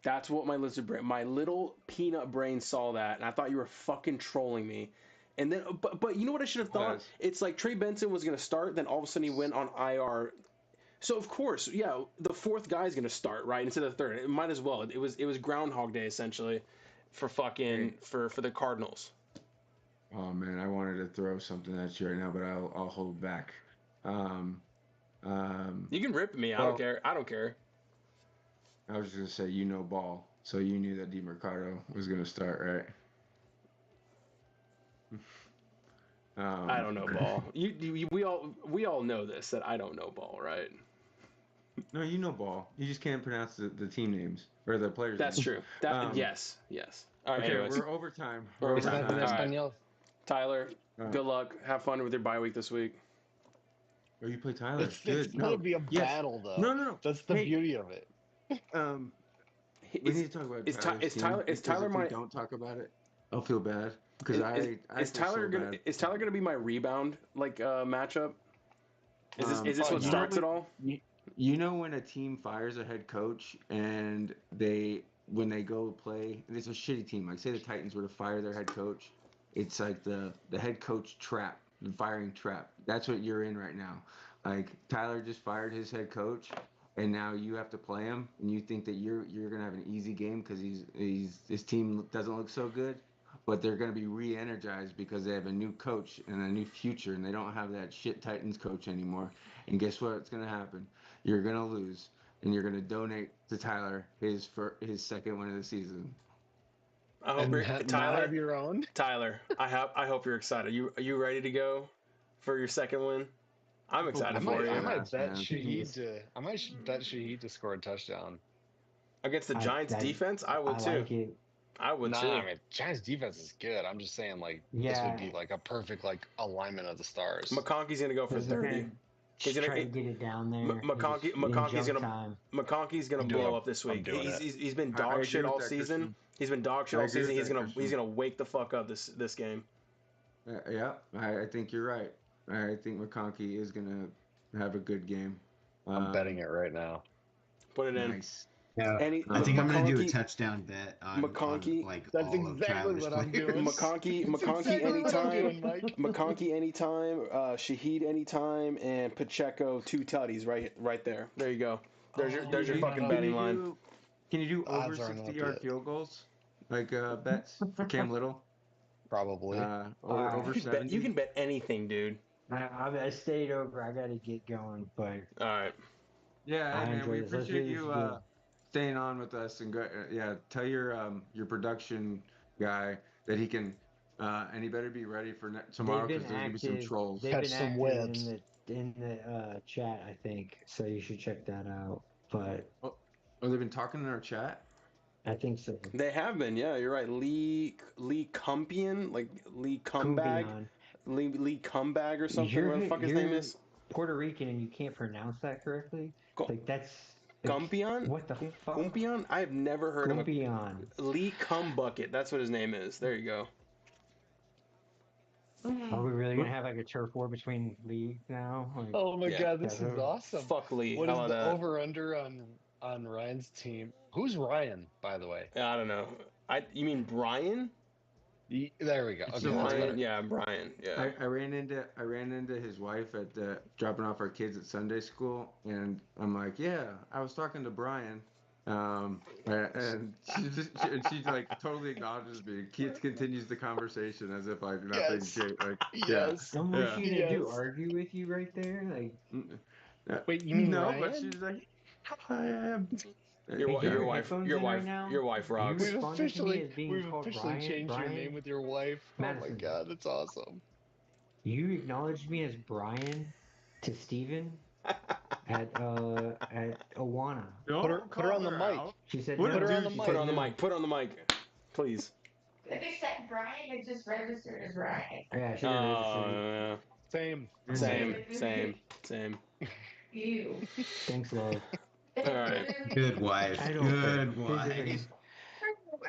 That's what my lizard brain, my little peanut brain saw that, and I thought you were fucking trolling me. And then, but you know what I should have thought? Was. It's like Trey Benson was gonna start, then all of a sudden he went on IR. So of course, yeah, the fourth guy is gonna start right instead of the third. It might as well. It was Groundhog Day essentially, for fucking for the Cardinals. Oh man, I wanted to throw something at you right now, but I'll hold back. You can rip me. I Well- don't care. I don't care. I was just gonna say you know ball, so you knew that DeMarcado was gonna start, right? I don't know ball. We all know this that I don't know ball, right? No, you know ball. You just can't pronounce the team names or the players. That's names. true. Yes. All right. Okay, anyways. we're overtime. We're overtime. Está en All right. español. Tyler, Right. good luck. Have fun with your bye week this week. Oh, you play Tyler. It's Good. gonna be a Yes. battle, though. No. That's the Hey. beauty of it. We need to talk about is Ty- Tyler's is team, Tyler- is because Tyler if my- we don't talk about it, I'll feel bad because I Is feel Tyler so gonna bad. is Tyler gonna be my rebound matchup? Is this Oh, what you know starts what- it all? You know when a team fires a head coach and when they go play, and it's a shitty team. Like say the Titans were to fire their head coach, it's like the head coach trap, the firing trap. That's what you're in right now. Like Tyler just fired his head coach, and now you have to play him, and you think that you're gonna have an easy game because his team doesn't look so good, but they're gonna be re-energized because they have a new coach and a new future, and they don't have that shit Titans coach anymore. And guess what's gonna happen? You're gonna lose, and you're gonna donate to Tyler his second win of the season. I hope And you're, not Tyler. have your own. Tyler, I hope you're excited. Are you ready to go for your second win? I'm excited I for might, you. I might Yes, bet man. Shaheed to. I might bet Shaheed to score a touchdown. Against the Giants defense, I would I too. like it. I would Nah, too. I mean, Giants defense is good. I'm just saying, like, this Yeah. would be like a perfect like alignment of the stars. McConkey's gonna go for Because they're 30. gonna He's gonna- try to get it down there. McConkey- Just in McConkey's jump gonna- time. McConkey's gonna I'm doing blow it. up this I'm week. doing it. He's been I dog agree shit with all that, season. Christian. He's been dog shit I all agree with season. that, He's Christian. gonna wake the fuck up this game. Yeah, I think you're right. I think McConkey is gonna have a good game. I'm betting it right now. Put it in. Nice. Yeah, Any, I think I'm gonna do a McConkey- touchdown bet on McConkey- like That's all of exactly Tyler's what I'm players. doing. McConkey That's McConkey exactly what I'm anytime. doing, Mike. McConkey anytime. Shaheed anytime, and Pacheco 2 tutties right there. There you go. There's your Can fucking you betting line. Can you do over Odds are not 60-yard yet. field goals? Like bets for Cam Little? Probably. Or Alright. over You 70? can bet anything, dude. I stayed over. I got to get going, but All right. Yeah, I hey, man, we enjoyed this. Let's appreciate do you this again. staying on with us and go. Yeah, tell your production guy that he can, and he better be ready for tomorrow they've because been there's gonna be some active. trolls. They've Catch been some active webs. in the chat, I think. So you should check that out. But Oh, they've been talking in our chat. I think so. They have been. Yeah, you're right. Lee Cumpian, like Lee Cumbag, Kumbian. Lee Cumbag or something. You're- Whatever the fuck his name you're- is. Puerto Rican and you can't pronounce that correctly. Go- Like that's Gumpian? What the fuck? Gumpian? I have never heard of a Gumpian. Lee Cumbucket. That's what his name is. There you go. Are we really gonna have like a turf war between leagues now? Like, Oh my Yeah. god, this Yeah, is awesome. Fuck Lee. What is How the about that? over under on Ryan's team? Who's Ryan, by the way? I don't know. You mean Brian? There we go. Okay, So that's Brian, better. yeah, Brian. Yeah. I ran into his wife at dropping off our kids at Sunday school, and I'm like, yeah, I was talking to Brian, and she like totally acknowledges me. Keith continues the conversation as if like nothing Yes. changed. Like, Yes. And what's yeah. she gonna do? Yes. Argue with you right there? Like, Wait, you mean no, Ryan? but she's like, I am. Your, hey, do you your have wife, headphones your in wife, right now? your wife Are you rocks. responding to me as being We've called officially Ryan? changed your name with your wife. Oh my Madison. god, that's awesome. You acknowledged me as Brian to Steven at Awana. Don't Put her call on the mic. out. She said What no. a Put her on the She mic. Put said it on the no. mic. Put it on the mic, please. If it said Brian, it just registered as Ryan. Yeah, she didn't register. Same. Same. You. Thanks, love. All right. Good wife. I don't care. Good wife.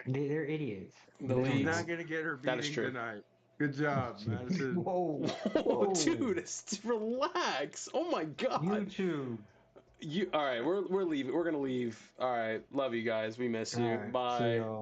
They're idiots. The They're He's leagues. not gonna get her That is beating true. tonight. Good job, Madison. Whoa, Oh, dude, relax. Oh my god. YouTube. All right, we're leaving. We're gonna leave. All right, love you guys. We miss you. All right, see Bye. y'all.